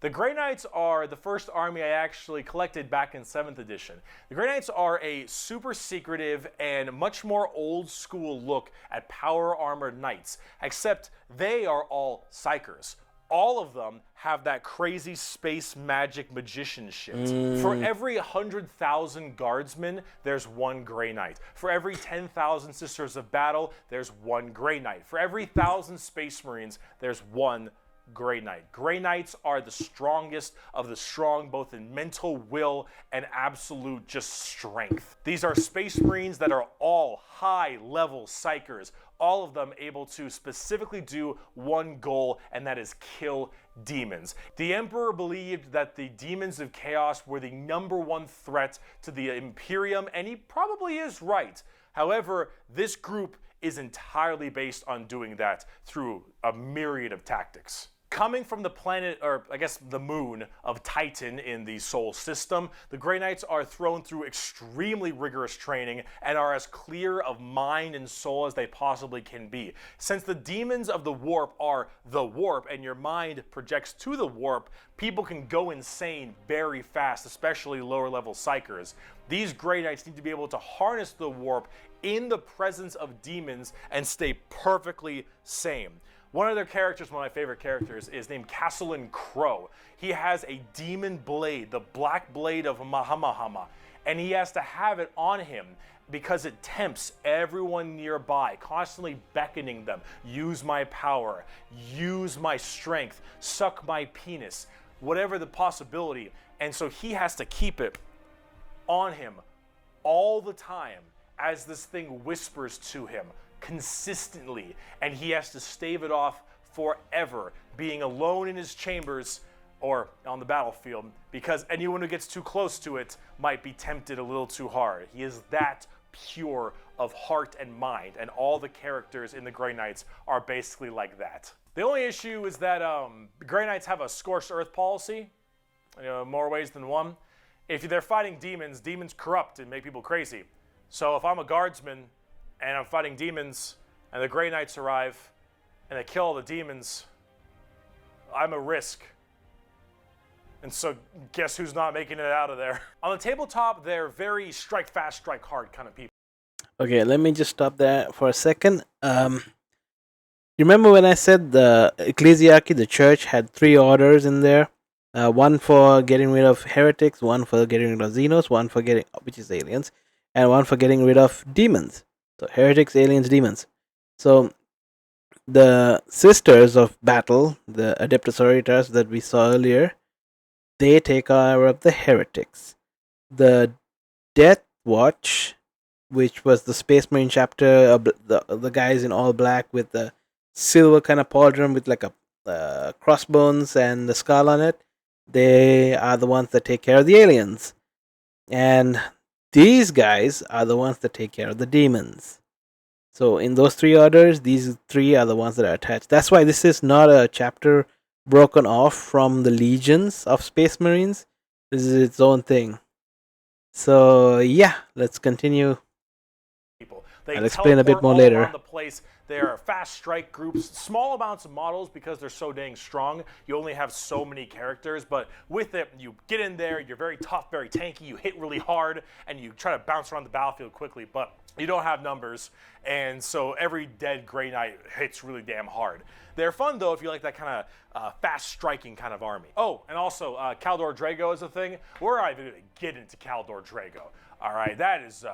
the Grey Knights are the first army I actually collected back in 7th edition. The Grey Knights are a super secretive and much more old school look at power armored knights, except they are all psychers. All of them have that crazy space magic magician shit. For every 100,000 guardsmen, there's one Grey Knight. For every 10,000 Sisters of Battle, there's one Grey Knight. For every 1,000 Space Marines, there's one Grey Knight. Grey Knights are the strongest of the strong, both in mental will and absolute just strength. These are Space Marines that are all high-level psychers, all of them able to specifically do one goal, and that is kill demons. The Emperor believed that the demons of chaos were the #1 threat to the Imperium, and he probably is right. However, this group is entirely based on doing that through a myriad of tactics. Coming from the planet, or I guess the moon of Titan in the Sol system, the Grey Knights are thrown through extremely rigorous training and are as clear of mind and soul as they possibly can be. Since the demons of the warp are the warp and your mind projects to the warp, people can go insane very fast, especially lower level psychers. These Grey Knights need to be able to harness the warp in the presence of demons and stay perfectly sane. One of their characters, one of my favorite characters, is named Castellan Crow. He has a demon blade, the black blade of Mahamahama, and he has to have it on him because it tempts everyone nearby, constantly beckoning them, use my power, use my strength, suck my penis, whatever the possibility. And so he has to keep it on him all the time as this thing whispers to him consistently, and he has to stave it off forever, being alone in his chambers or on the battlefield, because anyone who gets too close to it might be tempted a little too hard. He is that pure of heart and mind, and all the characters in the Grey Knights are basically like that. The only issue is that the Grey Knights have a scorched earth policy, more ways than one. If they're fighting demons, demons corrupt and make people crazy. So if I'm a guardsman and I'm fighting demons, and the Grey Knights arrive, and they kill all the demons, I'm a risk. And so guess who's not making it out of there? On the tabletop, they're very strike fast, strike hard kind of people. Okay, let me just stop there for a second. You remember when I said the ecclesiarchy, the church, had 3 orders in there? One for getting rid of heretics, one for getting rid of Xenos, one for getting, which is aliens, and one for getting rid of demons. So heretics, aliens, demons. So the sisters of battle, the Adeptus Sororitas that we saw earlier, they take care of the heretics. The Death Watch, which was the Space Marine chapter, the guys in all black with the silver kind of pauldron with like a crossbones and the skull on it, they are the ones that take care of the aliens. And these guys are the ones that take care of the demons. So in those 3 orders, these 3 are the ones that are attached. That's why this is not a chapter broken off from the legions of Space Marines. This is its own thing. So yeah, let's continue. I'll explain a bit more later. Around the place. They are fast strike groups, small amounts of models because they're so dang strong. You only have so many characters, but with it, you get in there, you're very tough, very tanky, you hit really hard, and you try to bounce around the battlefield quickly, but you don't have numbers, and so every dead Grey Knight hits really damn hard. They're fun, though, if you like that kind of fast-striking kind of army. Oh, and also, Caldor Drago is a thing. We're not even going to get into Caldor Drago. All right, that is,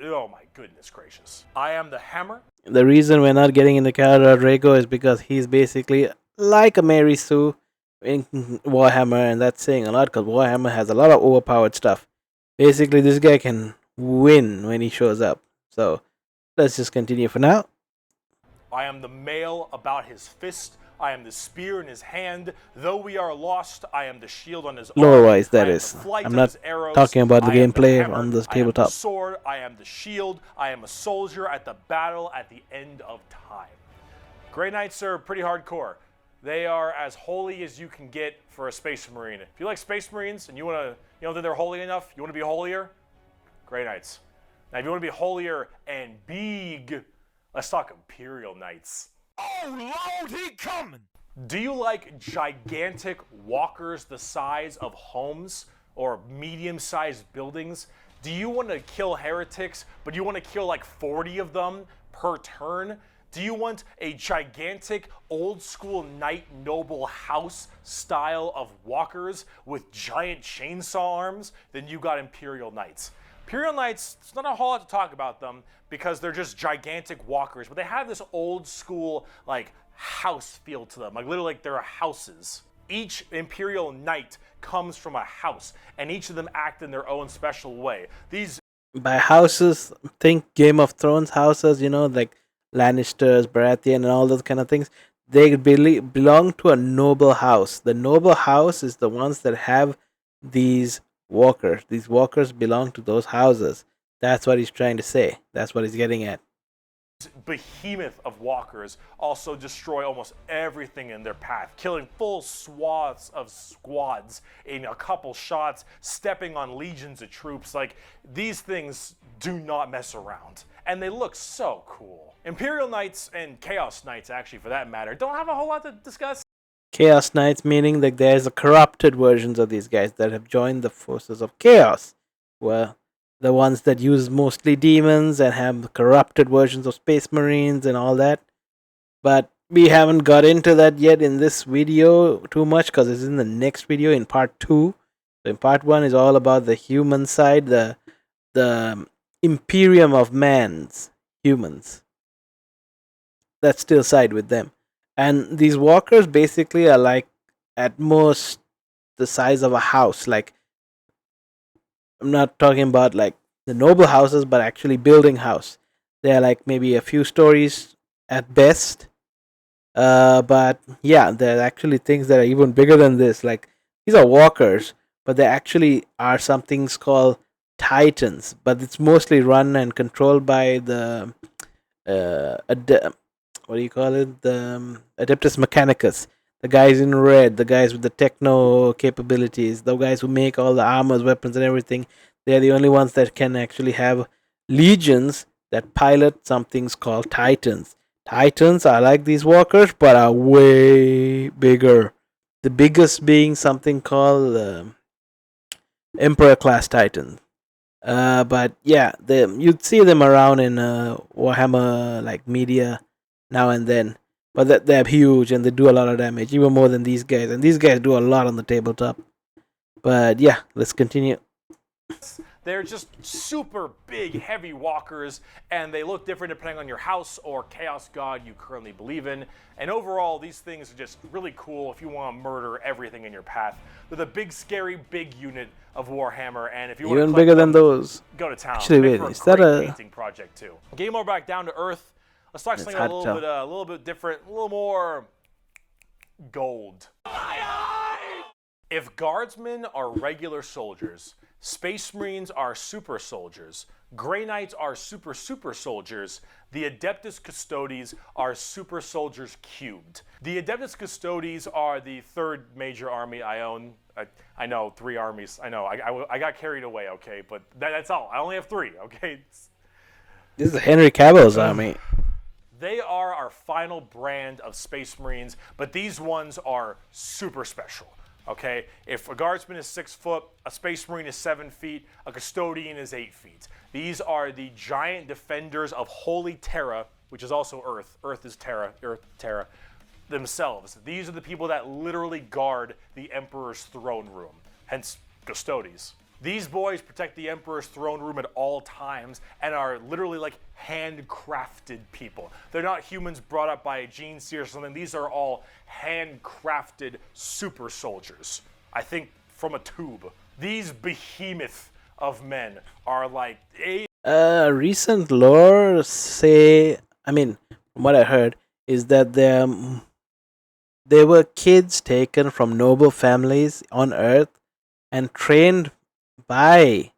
oh my goodness gracious. I am the Hammer. The reason we're not getting into Caldor Drago is because he's basically like a Mary Sue in Warhammer, and that's saying a lot because Warhammer has a lot of overpowered stuff. Basically, this guy can win when he shows up. So, let's just continue for now. I am the mail about his fist. I am the spear in his hand. Though we are lost, I am the shield on his arm. Lore-wise, that is. I'm not talking about the gameplay on the tabletop. I am the sword. I am the shield. I am a soldier at the battle at the end of time. Grey Knights are pretty hardcore. They are as holy as you can get for a Space Marine. If you like Space Marines and you want to, think they're holy enough, you want to be holier, Grey Knights. Now, if you want to be holier and big, let's talk Imperial Knights. Oh, Lord, he coming! Do you like gigantic walkers the size of homes or medium-sized buildings? Do you want to kill heretics, but you want to kill like 40 of them per turn? Do you want a gigantic old-school knight noble house style of walkers with giant chainsaw arms? Then you got Imperial Knights. Imperial Knights, it's not a whole lot to talk about them because they're just gigantic walkers, but they have this old school like house feel to them, like literally like they're houses. Each Imperial Knight comes from a house, and each of them act in their own special way. These by houses, think Game of Thrones houses, like Lannisters, Baratheon, and all those kind of things. They belong to a noble house. The noble house is the ones that have these walkers. These walkers belong to those houses. That's what he's trying to say. That's what he's getting at. behemoth of walkers also destroy almost everything in their path, killing full swaths of squads in a couple shots, stepping on legions of troops. Like, these things do not mess around, and they look so cool. Imperial Knights and Chaos Knights, actually, for that matter, don't have a whole lot to discuss. Chaos Knights meaning that there's a corrupted versions of these guys that have joined the forces of Chaos. Well, the ones that use mostly demons and have corrupted versions of Space Marines and all that. But we haven't got into that yet in this video too much because it's in the next video in part 2. So in part 1 is all about the human side, the Imperium of man's humans that still side with them. And these walkers basically are like at most the size of a house. Like, I'm not talking about like the noble houses, but actually building house. They're like maybe a few stories at best. But yeah, there are actually things that are even bigger than this. Like, these are walkers, but they actually are some things called titans. But it's mostly run and controlled by the what do you call it? The Adeptus Mechanicus. The guys in red, the guys with the techno capabilities, the guys who make all the armors, weapons, and everything. They're the only ones that can actually have legions that pilot some things called titans. Titans are like these walkers, but are way bigger. The biggest being something called Emperor class Titan. But yeah, you'd see them around in Warhammer like media now and then. But they're huge and they do a lot of damage, even more than these guys. And these guys do a lot on the tabletop. But yeah, let's continue. They're just super big, heavy walkers, and they look different depending on your house or chaos god you currently believe in. And overall, these things are just really cool if you want to murder everything in your path. They're the big, scary, big unit of Warhammer, and if you want to Even bigger than those. go to town. Actually, wait, is that a painting project too? Getting more back down to earth. Let's talk something a little bit different, a little more gold. If guardsmen are regular soldiers, Space Marines are super soldiers, Grey Knights are super soldiers, the Adeptus Custodes are super soldiers cubed. The Adeptus Custodes are the third major army I own. I know, 3 armies. I know, I got carried away, okay, but that's all. I only have 3, okay? This is Henry Cavill's army. They are our final brand of Space Marines, but these ones are super special. Okay, if a guardsman is 6 foot, a Space Marine is 7 feet, a custodian is 8 feet. These are the giant defenders of Holy Terra, which is also Earth. Earth is Terra, Terra themselves. These are the people that literally guard the Emperor's throne room, hence custodies. These boys protect the Emperor's throne room at all times and are literally like handcrafted people. They're not humans brought up by a gene seed or something. These are all handcrafted super soldiers. I think from a tube. These behemoth of men are like recent lore say, I mean, from what I heard, is that they were kids taken from noble families on Earth and trained by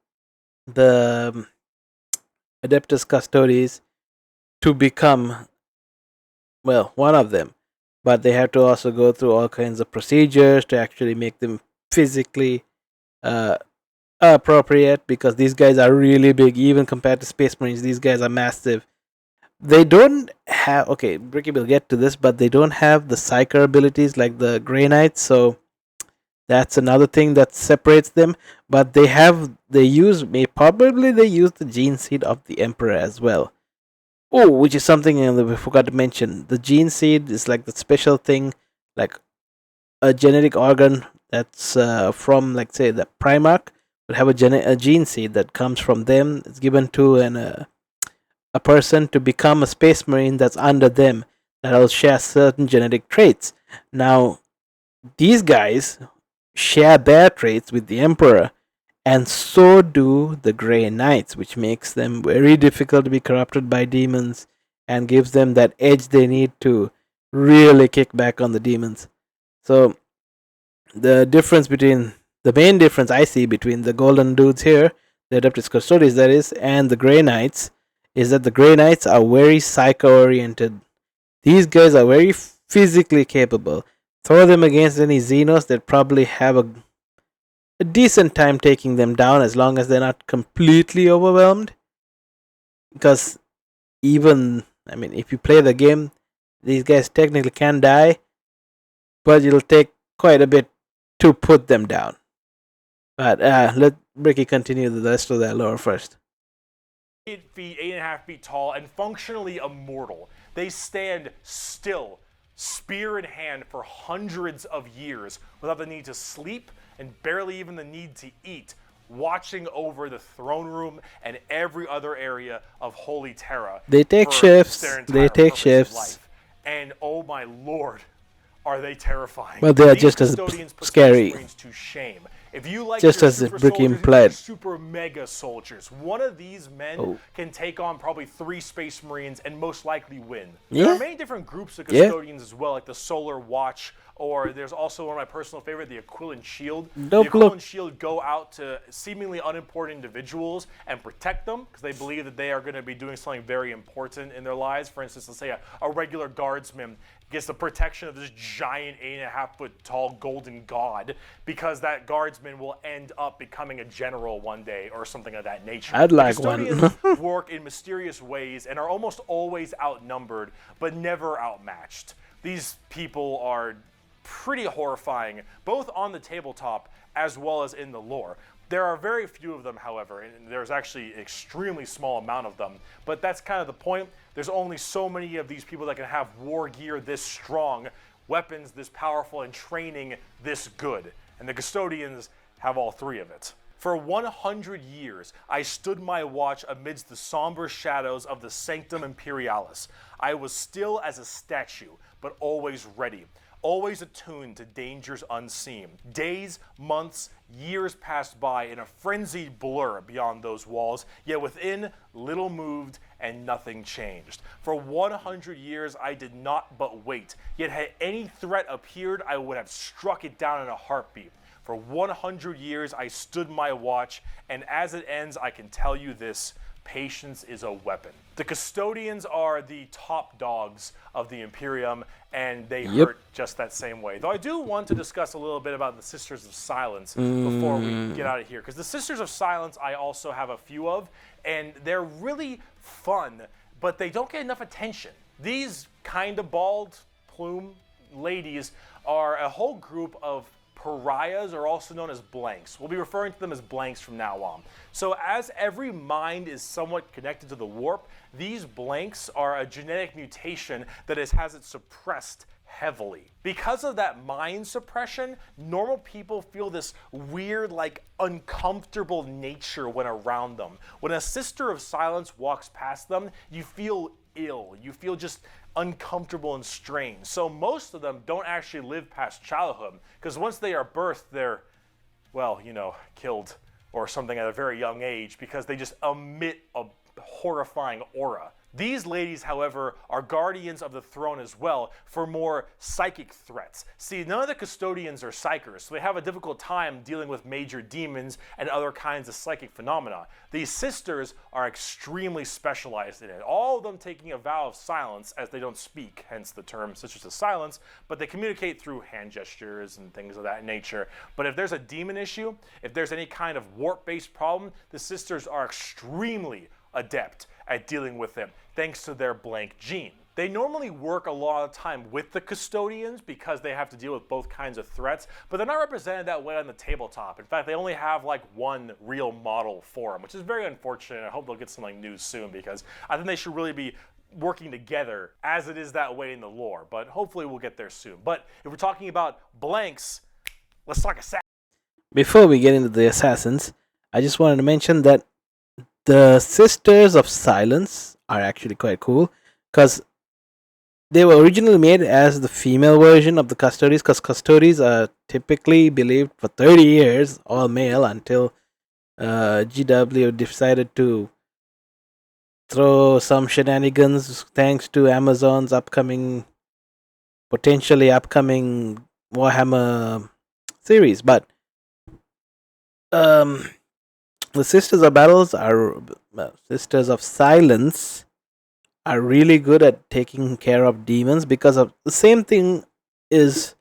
the Adeptus Custodes to become, well, one of them. But they have to also go through all kinds of procedures to actually make them physically appropriate, because these guys are really big, even compared to Space Marines. These guys are massive. They don't have, okay, Bricky will get to this, but they don't have the Psyker abilities like the Grey Knights, so that's another thing that separates them. But they use the gene seed of the Emperor as well. Oh, which is something that we forgot to mention. The gene seed is like the special thing, like a genetic organ that's from, like, say, the Primarch would have a gene seed that comes from them. It's given to a person to become a Space Marine that's under them, that'll share certain genetic traits. Now, these guys share their traits with the Emperor, and so do the Grey Knights, which makes them very difficult to be corrupted by demons and gives them that edge they need to really kick back on the demons. So the main difference I see between the golden dudes here, the Adeptus Custodes that is, and the Grey Knights, is that the Grey Knights are very psycho oriented. These guys are very physically capable. Throw them against any Xenos, they'd probably have a decent time taking them down as long as they're not completely overwhelmed. Because even, I mean, if you play the game, these guys technically can die, but it'll take quite a bit to put them down. But let Bricky continue the rest of that lore first. 8 feet, 8.5 feet tall, and functionally immortal. They stand still, spear in hand, for hundreds of years without the need to sleep and barely even the need to eat, watching over the throne room and every other area of Holy Terra. They take shifts. They take shifts. And oh my lord, are they terrifying. But they are These just as custodians put scary. Space Marines to shame. If you like Just your as super Bricky soldiers, implied. your super mega soldiers, one of these men can take on probably 3 Space Marines and most likely win. There Yeah. are many different groups of custodians as well, like the Solar Watch, or there's also one of my personal favorite, the Aquilan Shield. The Dope look. Aquilan Shield go out to seemingly unimportant individuals and protect them because they believe that they are going to be doing something very important in their lives. For instance, let's say a regular guardsman gets the protection of this giant 8.5 foot tall golden god because that guardsman will end up becoming a general one day or something of that nature. I'd like one. Custodians work in mysterious ways and are almost always outnumbered but never outmatched. These people are pretty horrifying, both on the tabletop as well as in the lore. There are very few of them, however, and there's actually an extremely small amount of them, but that's kind of the point. There's only so many of these people that can have war gear this strong, weapons this powerful, and training this good, and the custodians have all 3 of it. For 100 years, I stood my watch amidst the somber shadows of the Sanctum Imperialis. I was still as a statue, but always ready, always attuned to dangers unseen. Days, months, years passed by in a frenzied blur beyond those walls, yet within, little moved and nothing changed. For 100 years, I did not but wait, yet had any threat appeared, I would have struck it down in a heartbeat. For 100 years, I stood my watch, and as it ends, I can tell you this: patience is a weapon. The custodians are the top dogs of the Imperium, and they hurt just that same way. Though I do want to discuss a little bit about the Sisters of Silence before we get out of here, because the Sisters of Silence I also have a few of, and they're really fun, but they don't get enough attention. These kind of bald plume ladies are a whole group of pariahs, are also known as blanks. We'll be referring to them as blanks from now on. So as every mind is somewhat connected to the warp, these blanks are a genetic mutation that has it suppressed heavily. Because of that mind suppression, normal people feel this weird, like, uncomfortable nature when around them. When a Sister of Silence walks past them, you feel ill. You feel just uncomfortable and strange. So most of them don't actually live past childhood, because once they are birthed, they're, well, you know, killed or something at a very young age because they just emit a horrifying aura. These ladies, however, are guardians of the throne as well for more psychic threats. See, none of the custodians are psychers, so they have a difficult time dealing with major demons and other kinds of psychic phenomena. These sisters are extremely specialized in it, all of them taking a vow of silence as they don't speak, hence the term Sisters of Silence, but they communicate through hand gestures and things of that nature. But if there's a demon issue, if there's any kind of warp-based problem, the sisters are extremely adept at dealing with them, thanks to their blank gene. They normally work a lot of time with the custodians because they have to deal with both kinds of threats, but they're not represented that way on the tabletop. In fact, they only have like one real model for them, which is very unfortunate. I hope they'll get something new soon, because I think they should really be working together as it is that way in the lore, but hopefully we'll get there soon. But if we're talking about blanks, let's talk assassins. Before we get into the assassins, I just wanted to mention that the Sisters of Silence are actually quite cool, because they were originally made as the female version of the Custodies, because Custodies are typically believed for 30 years all male until GW decided to throw some shenanigans thanks to Amazon's potentially upcoming Warhammer series. But The Sisters of Battles are Sisters of Silence are really good at taking care of demons because of the same thing is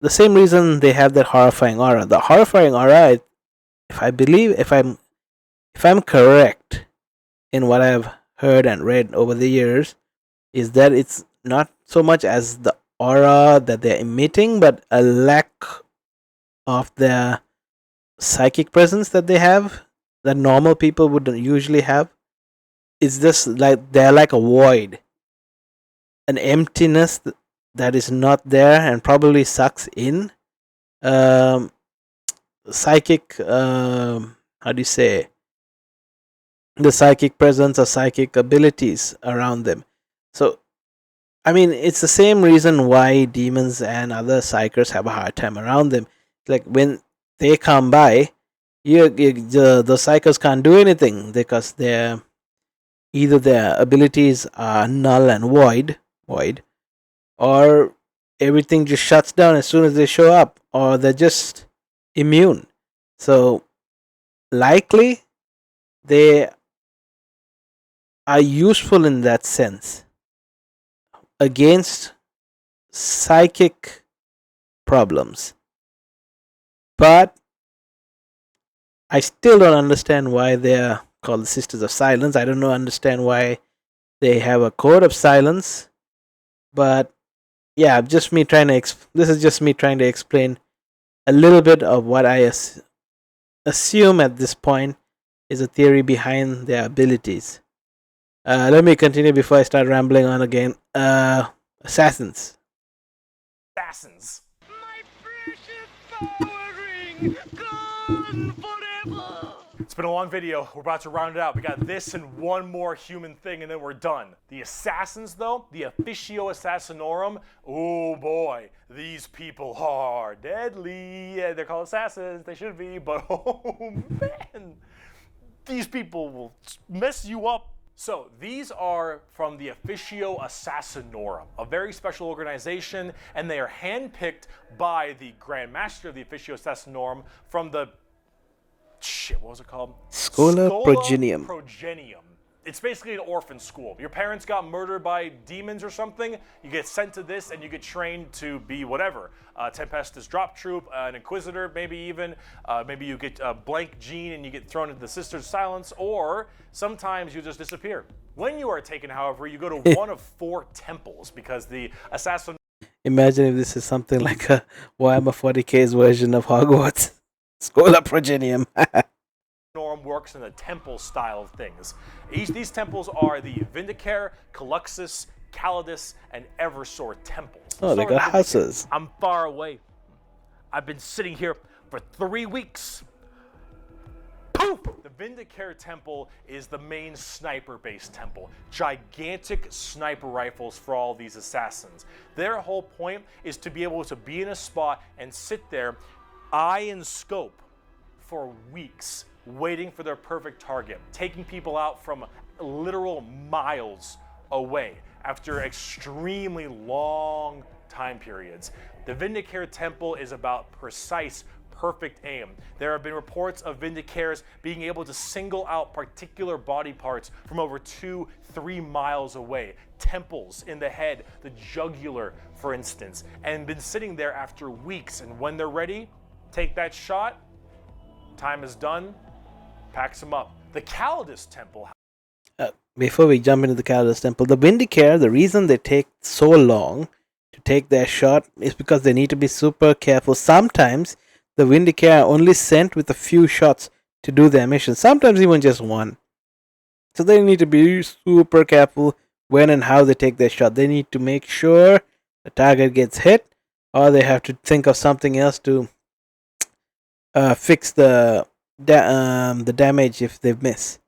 the same reason they have that horrifying aura. The horrifying aura, if I believe, if I'm correct in what I've heard and read over the years, is that it's not so much as the aura that they're emitting, but a lack of their psychic presence that they have that normal people would usually have. It's just like they're like a void, an emptiness that is not there and probably sucks in um, psychic. How do you say the psychic presence or psychic abilities around them? So I mean, it's the same reason why demons and other psychers have a hard time around them. Like when they come by, the psychers can't do anything because either their abilities are null and void, or everything just shuts down as soon as they show up, or they're just immune. So likely they are useful in that sense against psychic problems. But I still don't understand why they're called the Sisters of Silence. I don't understand why they have a code of silence. But yeah, just me trying to this is just me trying to explain a little bit of what I assume at this point is a theory behind their abilities. Let me continue before I start rambling on again. Assassins. Assassins. My precious power ring, gone forever. It's been a long video. We're about to round it out. We got this and one more human thing, and then we're done. The assassins, though, the Officio Assassinorum, oh boy, these people are deadly. Yeah, they're called assassins. They should be, but oh man, these people will mess you up. So these are from the Officio Assassinorum, a very special organization, and they are handpicked by the Grand Master of the Officio Assassinorum from the what was it called? Schola Progenium. It's basically an orphan school. Your parents got murdered by demons or something. You get sent to this and you get trained to be whatever. Tempestus Drop Troop, an Inquisitor, maybe even. Maybe you get a blank gene and you get thrown into the Sisters of Silence, or sometimes you just disappear. When you are taken, however, you go to one of 4 temples because the assassin. Imagine if this is something like a Warhammer 40k's version of Hogwarts. Schola Progenium. Norm works in the temple style of things. These temples are the Vindicare, Caluxus, Calidus, and Eversor temples. Oh, they got houses. I'm far away. I've been sitting here for 3 weeks. Poof! The Vindicare temple is the main sniper-based temple. Gigantic sniper rifles for all these assassins. Their whole point is to be able to be in a spot and sit there, eye and scope, for weeks, waiting for their perfect target, taking people out from literal miles away after extremely long time periods. The Vindicare Temple is about precise, perfect aim. There have been reports of Vindicares being able to single out particular body parts from over 2-3 miles away. Temples in the head, the jugular, for instance, and been sitting there after weeks. And when they're ready, take that shot, time is done, packs them up. The Calidus Temple. Before we jump into the Calidus Temple, the Vindicare, the reason they take so long to take their shot is because they need to be super careful. Sometimes the Vindicare are only sent with a few shots to do their mission, sometimes even just one. So they need to be super careful when and how they take their shot. They need to make sure the target gets hit, or they have to think of something else to fix the damage if they miss.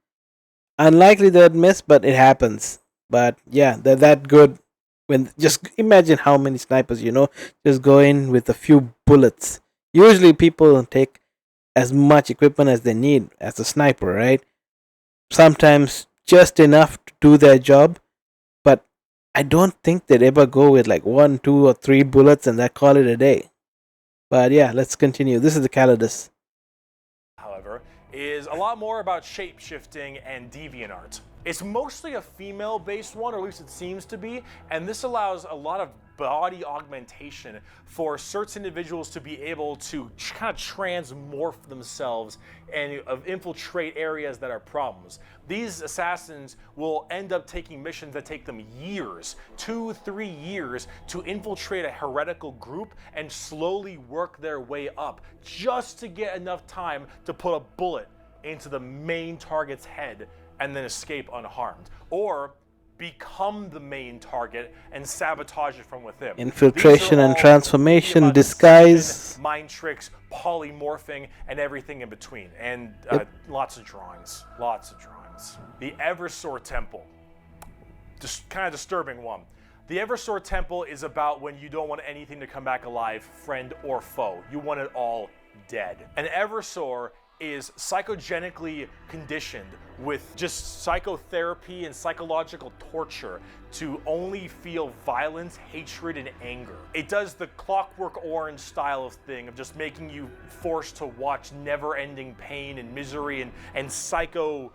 Unlikely they'd miss, but it happens. But yeah, they're that good. When just imagine how many snipers just go in with a few bullets. Usually people take as much equipment as they need as a sniper, right? Sometimes just enough to do their job, but I don't think they'd ever go with like 1, 2, or 3 bullets and that call it a day. But yeah, let's continue. This is the Calidus. However, is a lot more about shape-shifting and deviant art. It's mostly a female-based one, or at least it seems to be, and this allows a lot of body augmentation for certain individuals to be able to kind of transmorph themselves and infiltrate areas that are problems. These assassins will end up taking missions that take them years, 2-3 years, to infiltrate a heretical group and slowly work their way up just to get enough time to put a bullet into the main target's head and then escape unharmed, or become the main target and sabotage it from within. Infiltration and transformation, disguise, mind tricks, polymorphing, and everything in between. And lots of drawings. The Eversor Temple. Just kind of disturbing one. The Eversor Temple is about when you don't want anything to come back alive, friend or foe. You want it all dead. An Eversor is psychogenically conditioned with just psychotherapy and psychological torture to only feel violence, hatred, and anger. It does the Clockwork Orange style of thing of just making you forced to watch never-ending pain and misery and psycho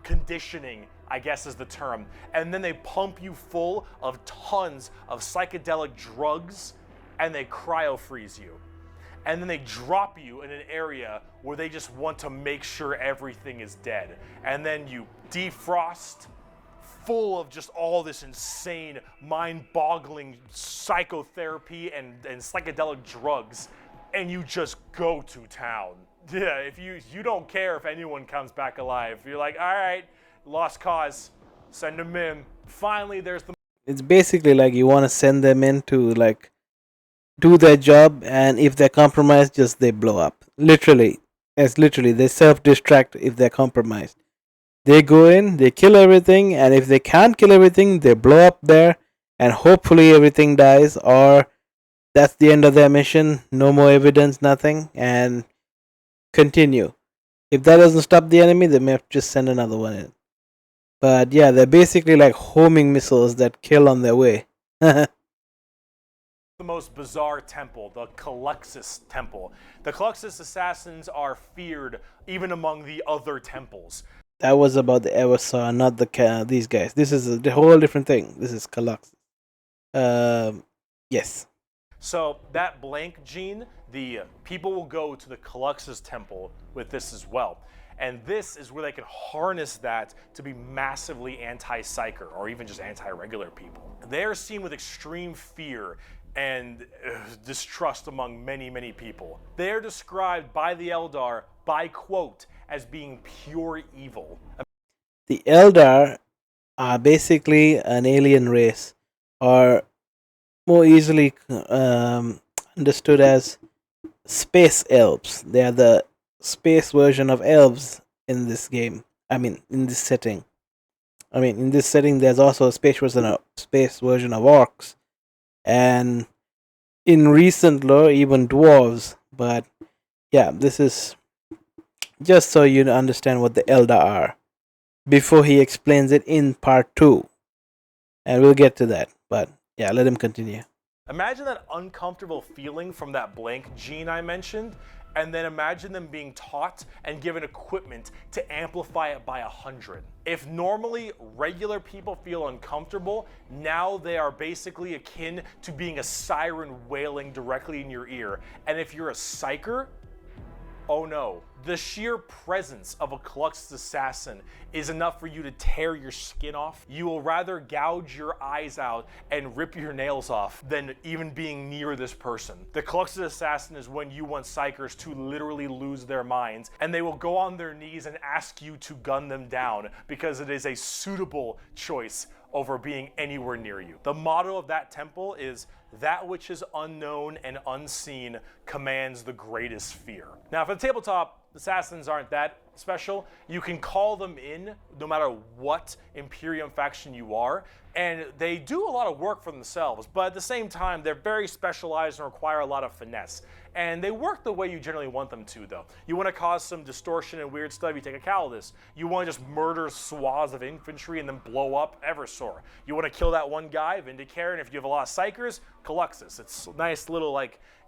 conditioning, I guess is the term. And then they pump you full of tons of psychedelic drugs and they cryo-freeze you. And then they drop you in an area where they just want to make sure everything is dead. And then you defrost, full of just all this insane, mind-boggling psychotherapy and psychedelic drugs, and you just go to town. Yeah, if you don't care if anyone comes back alive. You're like, all right, lost cause, send them in. Finally, there's the... It's basically like you want to send them in to like do their job, and if they're compromised, just they blow up. Literally, they self-destruct if they're compromised. They go in, they kill everything, and if they can't kill everything, they blow up there, and hopefully everything dies, or that's the end of their mission. No more evidence, nothing, and continue. If that doesn't stop the enemy, they may have to just send another one in. But yeah, they're basically like homing missiles that kill on their way. The most bizarre temple, the Caluxus Temple. The Caluxus assassins are feared even among the other temples. That was about the Eversor, not these guys. This is a whole different thing. This is Caluxus. Yes. So that blank gene, the people will go to the Caluxus Temple with this as well. And this is where they can harness that to be massively anti-psyker or even just anti-regular people. They are seen with extreme fear and distrust among many, many people. They are described by the Eldar, by quote, as being pure evil. The Eldar are basically an alien race, or more easily understood as space elves. They are the space version of elves in this game. I mean, in this setting. In this setting, there's also a space version of orcs. And in recent lore, even dwarves. But yeah, this is just so you understand what the Eldar are before he explains it in part 2. And we'll get to that. But yeah, let him continue. Imagine that uncomfortable feeling from that blank gene I mentioned, and then imagine them being taught and given equipment to amplify it by 100. If normally regular people feel uncomfortable, now they are basically akin to being a siren wailing directly in your ear. And if you're a psyker, oh no. The sheer presence of a Caluxus assassin is enough for you to tear your skin off. You will rather gouge your eyes out and rip your nails off than even being near this person. The Caluxus assassin is when you want psychers to literally lose their minds, and they will go on their knees and ask you to gun them down because it is a suitable choice over being anywhere near you. The motto of that temple is, "That which is unknown and unseen commands the greatest fear." Now, for the tabletop, assassins aren't that special. You can call them in no matter what Imperium faction you are, and they do a lot of work for themselves, but at the same time, they're very specialized and require a lot of finesse. And they work the way you generally want them to, though. You want to cause some distortion and weird stuff, you take a Calidus. You want to just murder swaths of infantry and then blow up Eversor. You want to kill that one guy, Vindicare, and if you have a lot of psychers, Caluxus. It's a nice little,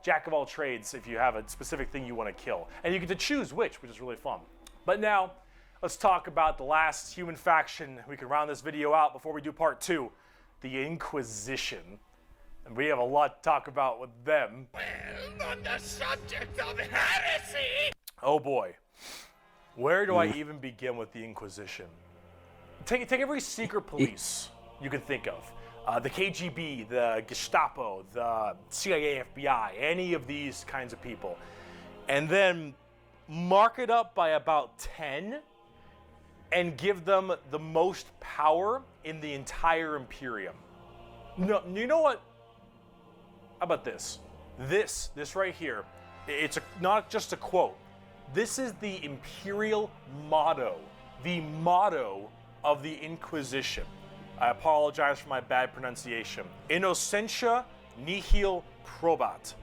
jack of all trades if you have a specific thing you want to kill. And you get to choose which is really fun. But now, let's talk about the last human faction. We can round this video out before we do part 2, the Inquisition. And we have a lot to talk about with them. Well, on the subject of heresy! Oh boy. Where do I even begin with the Inquisition? Take every secret police you can think of. The KGB, the Gestapo, the CIA, FBI, any of these kinds of people. And then mark it up by about 10 and give them the most power in the entire Imperium. No, you know what? How about this? This right here, it's not just a quote. This is the imperial motto, the motto of the Inquisition. I apologize for my bad pronunciation. Innocentia nihil probat.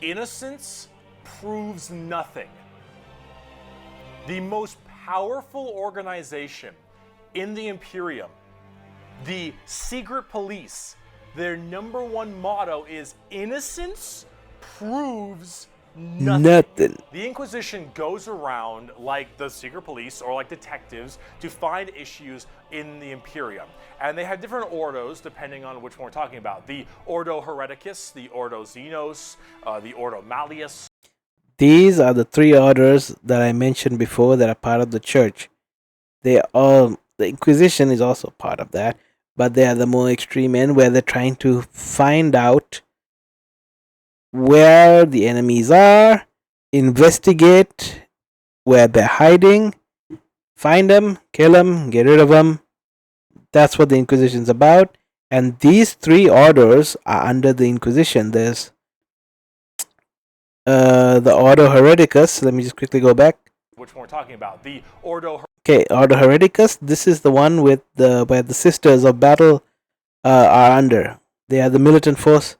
Innocence proves nothing. The most powerful organization in the Imperium, the secret police, their number one motto is innocence proves nothing. The Inquisition goes around like the secret police or like detectives to find issues in the Imperium. And they have different ordos depending on which one we're talking about. The Ordo Hereticus, the Ordo Xenos, the Ordo Malleus. These are the 3 orders that I mentioned before that are part of the church. They all, the Inquisition is also part of that, but they are the more extreme end where they're trying to find out where the enemies are, investigate where they're hiding, find them, kill them, get rid of them. That's what the Inquisition's about. And these 3 orders are under the Inquisition. There's the Ordo Hereticus. Let me just quickly go back. Which one we're talking about? The Ordo. Okay, Ordo Hereticus. This is the one with where the Sisters of Battle are under. They are the militant force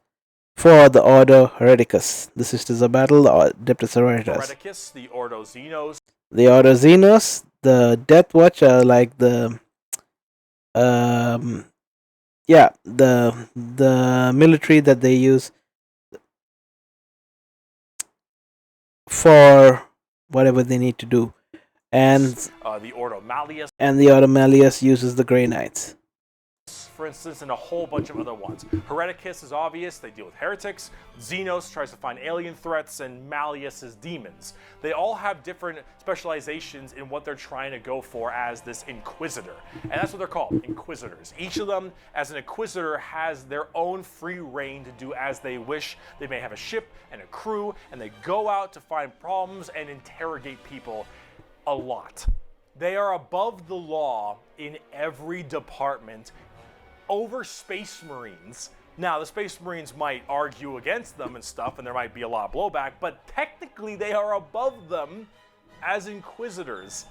for the Ordo Hereticus. The Sisters of Battle, the Adeptus Sororitas. Hereticus, the Ordo Xenos. The Ordo Xenos, the Death Watch are like the the military that they use for whatever they need to do. And the Ordo Malleus. And the Ordo Malleus uses the Grey Knights, for instance, and a whole bunch of other ones. Hereticus is obvious, they deal with heretics. Xenos tries to find alien threats, and Malleus is demons. They all have different specializations in what they're trying to go for as this Inquisitor. And that's what they're called, Inquisitors. Each of them, as an Inquisitor, has their own free reign to do as they wish. They may have a ship and a crew, and they go out to find problems and interrogate people a lot. They are above the law in every department over Space Marines. Now, the Space Marines might argue against them and stuff, and there might be a lot of blowback, but technically they are above them as Inquisitors.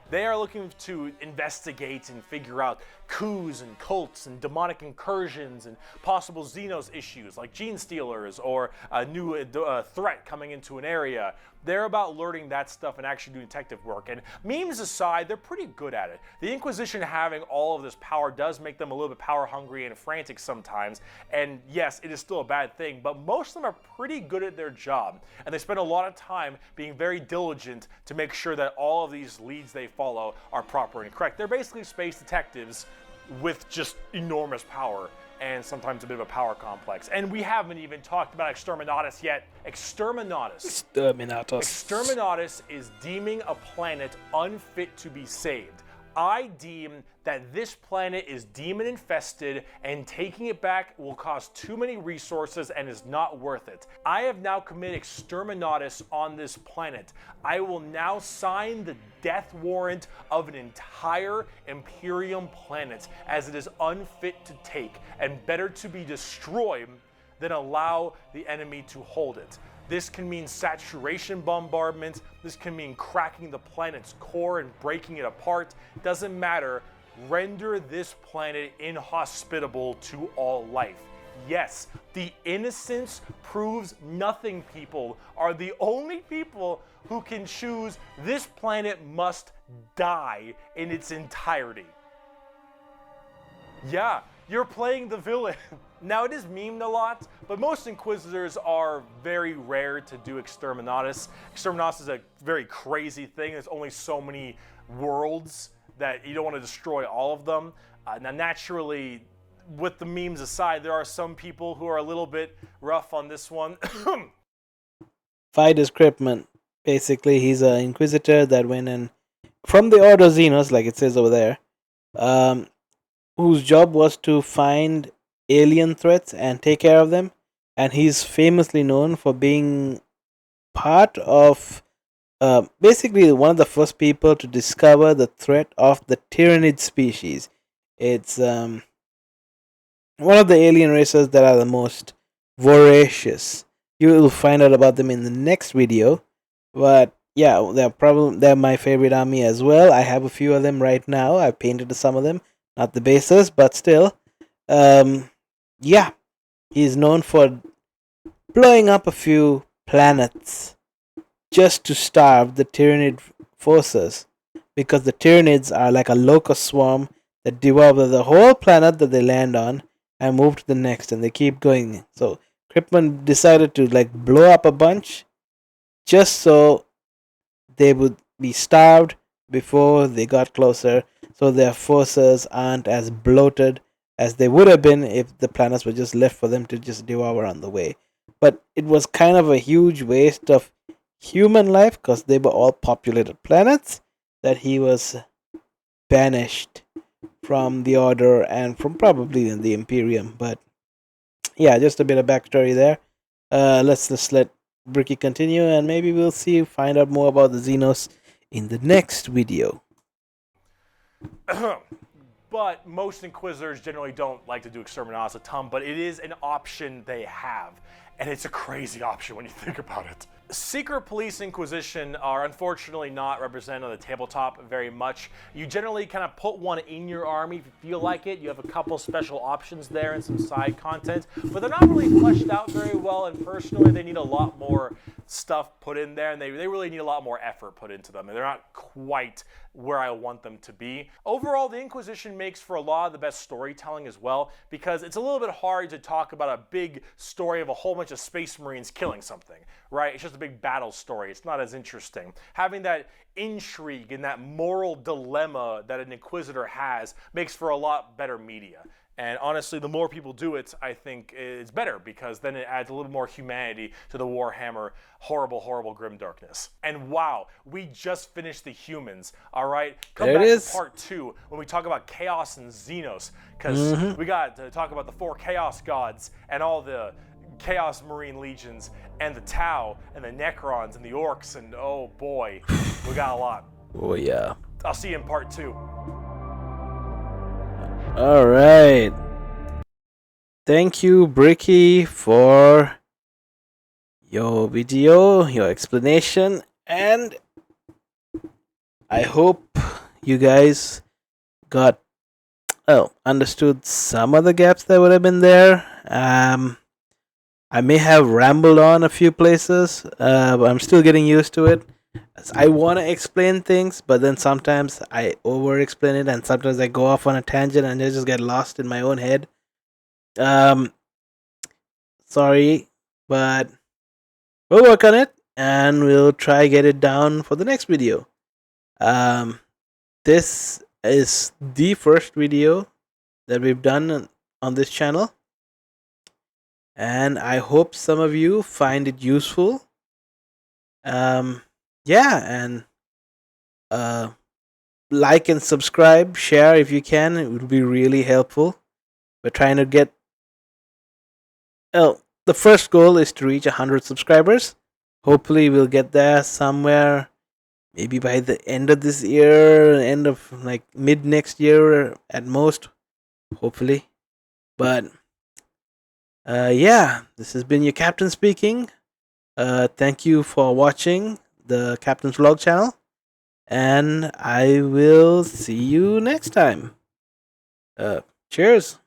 They are looking to investigate and figure out coups and cults and demonic incursions and possible Xenos issues like gene stealers or a new threat coming into an area. They're about learning that stuff and actually doing detective work. And memes aside, they're pretty good at it. The Inquisition having all of this power does make them a little bit power hungry and frantic sometimes. And yes, it is still a bad thing, but most of them are pretty good at their job. And they spend a lot of time being very diligent to make sure that all of these leads they follow are proper and correct. They're basically space detectives with just enormous power and sometimes a bit of a power complex. And we haven't even talked about Exterminatus yet. Exterminatus is deeming a planet unfit to be saved. I deem that this planet is demon infested and taking it back will cost too many resources and is not worth it. I have now committed Exterminatus on this planet. I will now sign the death warrant of an entire Imperium planet as it is unfit to take and better to be destroyed than allow the enemy to hold it. This can mean saturation bombardment. This can mean cracking the planet's core and breaking it apart. Doesn't matter. Render this planet inhospitable to all life. Yes, the innocence proves nothing people are the only people who can choose this planet must die in its entirety. Yeah, You're playing the villain. Now, it is memed a lot, but most Inquisitors are very rare to do Exterminatus. Exterminatus is a very crazy thing. There's only so many worlds that you don't want to destroy all of them. Now, naturally, with the memes aside, there are some people who are a little bit rough on this one. Fidus Kryptman. Basically, he's an Inquisitor that went in from the Order Xenos, like it says over there, whose job was to find alien threats and take care of them. And he's famously known for being part of basically one of the first people to discover the threat of the Tyranid species. It's one of the alien races that are the most voracious. You will find out about them in the next video. But yeah, they're my favorite army as well. I have a few of them right now. I've painted some of them, not the bases, but still. Yeah, he's known for blowing up a few planets just to starve the Tyranid forces, because the Tyranids are like a locust swarm that devour the whole planet that they land on and move to the next, and they keep going. So Kryptman decided to like blow up a bunch just so they would be starved before they got closer, so their forces aren't as bloated as they would have been if the planets were just left for them to just devour on the way. But it was kind of a huge waste of human life, because they were all populated planets, that he was banished from the Order and from probably the Imperium. But yeah, just a bit of backstory there. Let's just let Bricky continue, and maybe we'll find out more about the Xenos in the next video. But most Inquisitors generally don't like to do Exterminatus a ton, but it is an option they have. And it's a crazy option when you think about it. Secret Police Inquisition are unfortunately not represented on the tabletop very much. You generally kind of put one in your army if you feel like it. You have a couple special options there and some side content, but they're not really fleshed out very well, and personally they need a lot more stuff put in there, and they really need a lot more effort put into them, and they're not quite where I want them to be. Overall, the Inquisition makes for a lot of the best storytelling as well, because it's a little bit hard to talk about a big story of a whole bunch of Space Marines killing something, right? It's just a big battle story. It's not as interesting. Having that intrigue and that moral dilemma that an Inquisitor has makes for a lot better media. And honestly, the more people do it, I think it's better, because then it adds a little more humanity to the Warhammer horrible, horrible grimdarkness. And wow, we just finished the humans, all right? Come there back it is. to part 2 when we talk about Chaos and Xenos, because we got to talk about the 4 Chaos Gods and all the Chaos Marine Legions and the Tau and the Necrons and the Orcs, and oh boy, we got a lot. Oh yeah. I'll see you in part 2. All right. Thank you, Bricky, for your video, your explanation, and I hope you guys understood some of the gaps that would have been there. I may have rambled on a few places, but I'm still getting used to it. I want to explain things, but then sometimes I over explain it, and sometimes I go off on a tangent and I just get lost in my own head. Sorry, but we'll work on it and we'll try get it down for the next video. This is the first video that we've done on this channel, and I hope some of you find it useful. Yeah, and like and subscribe, share if you can. It would be really helpful. We're trying to get the first goal is to reach 100 subscribers. Hopefully we'll get there somewhere, maybe by the end of this year, end of like mid next year at most, hopefully. But yeah, this has been your captain speaking. Thank you for watching the Captain's Vlog channel, and I will see you next time. Cheers.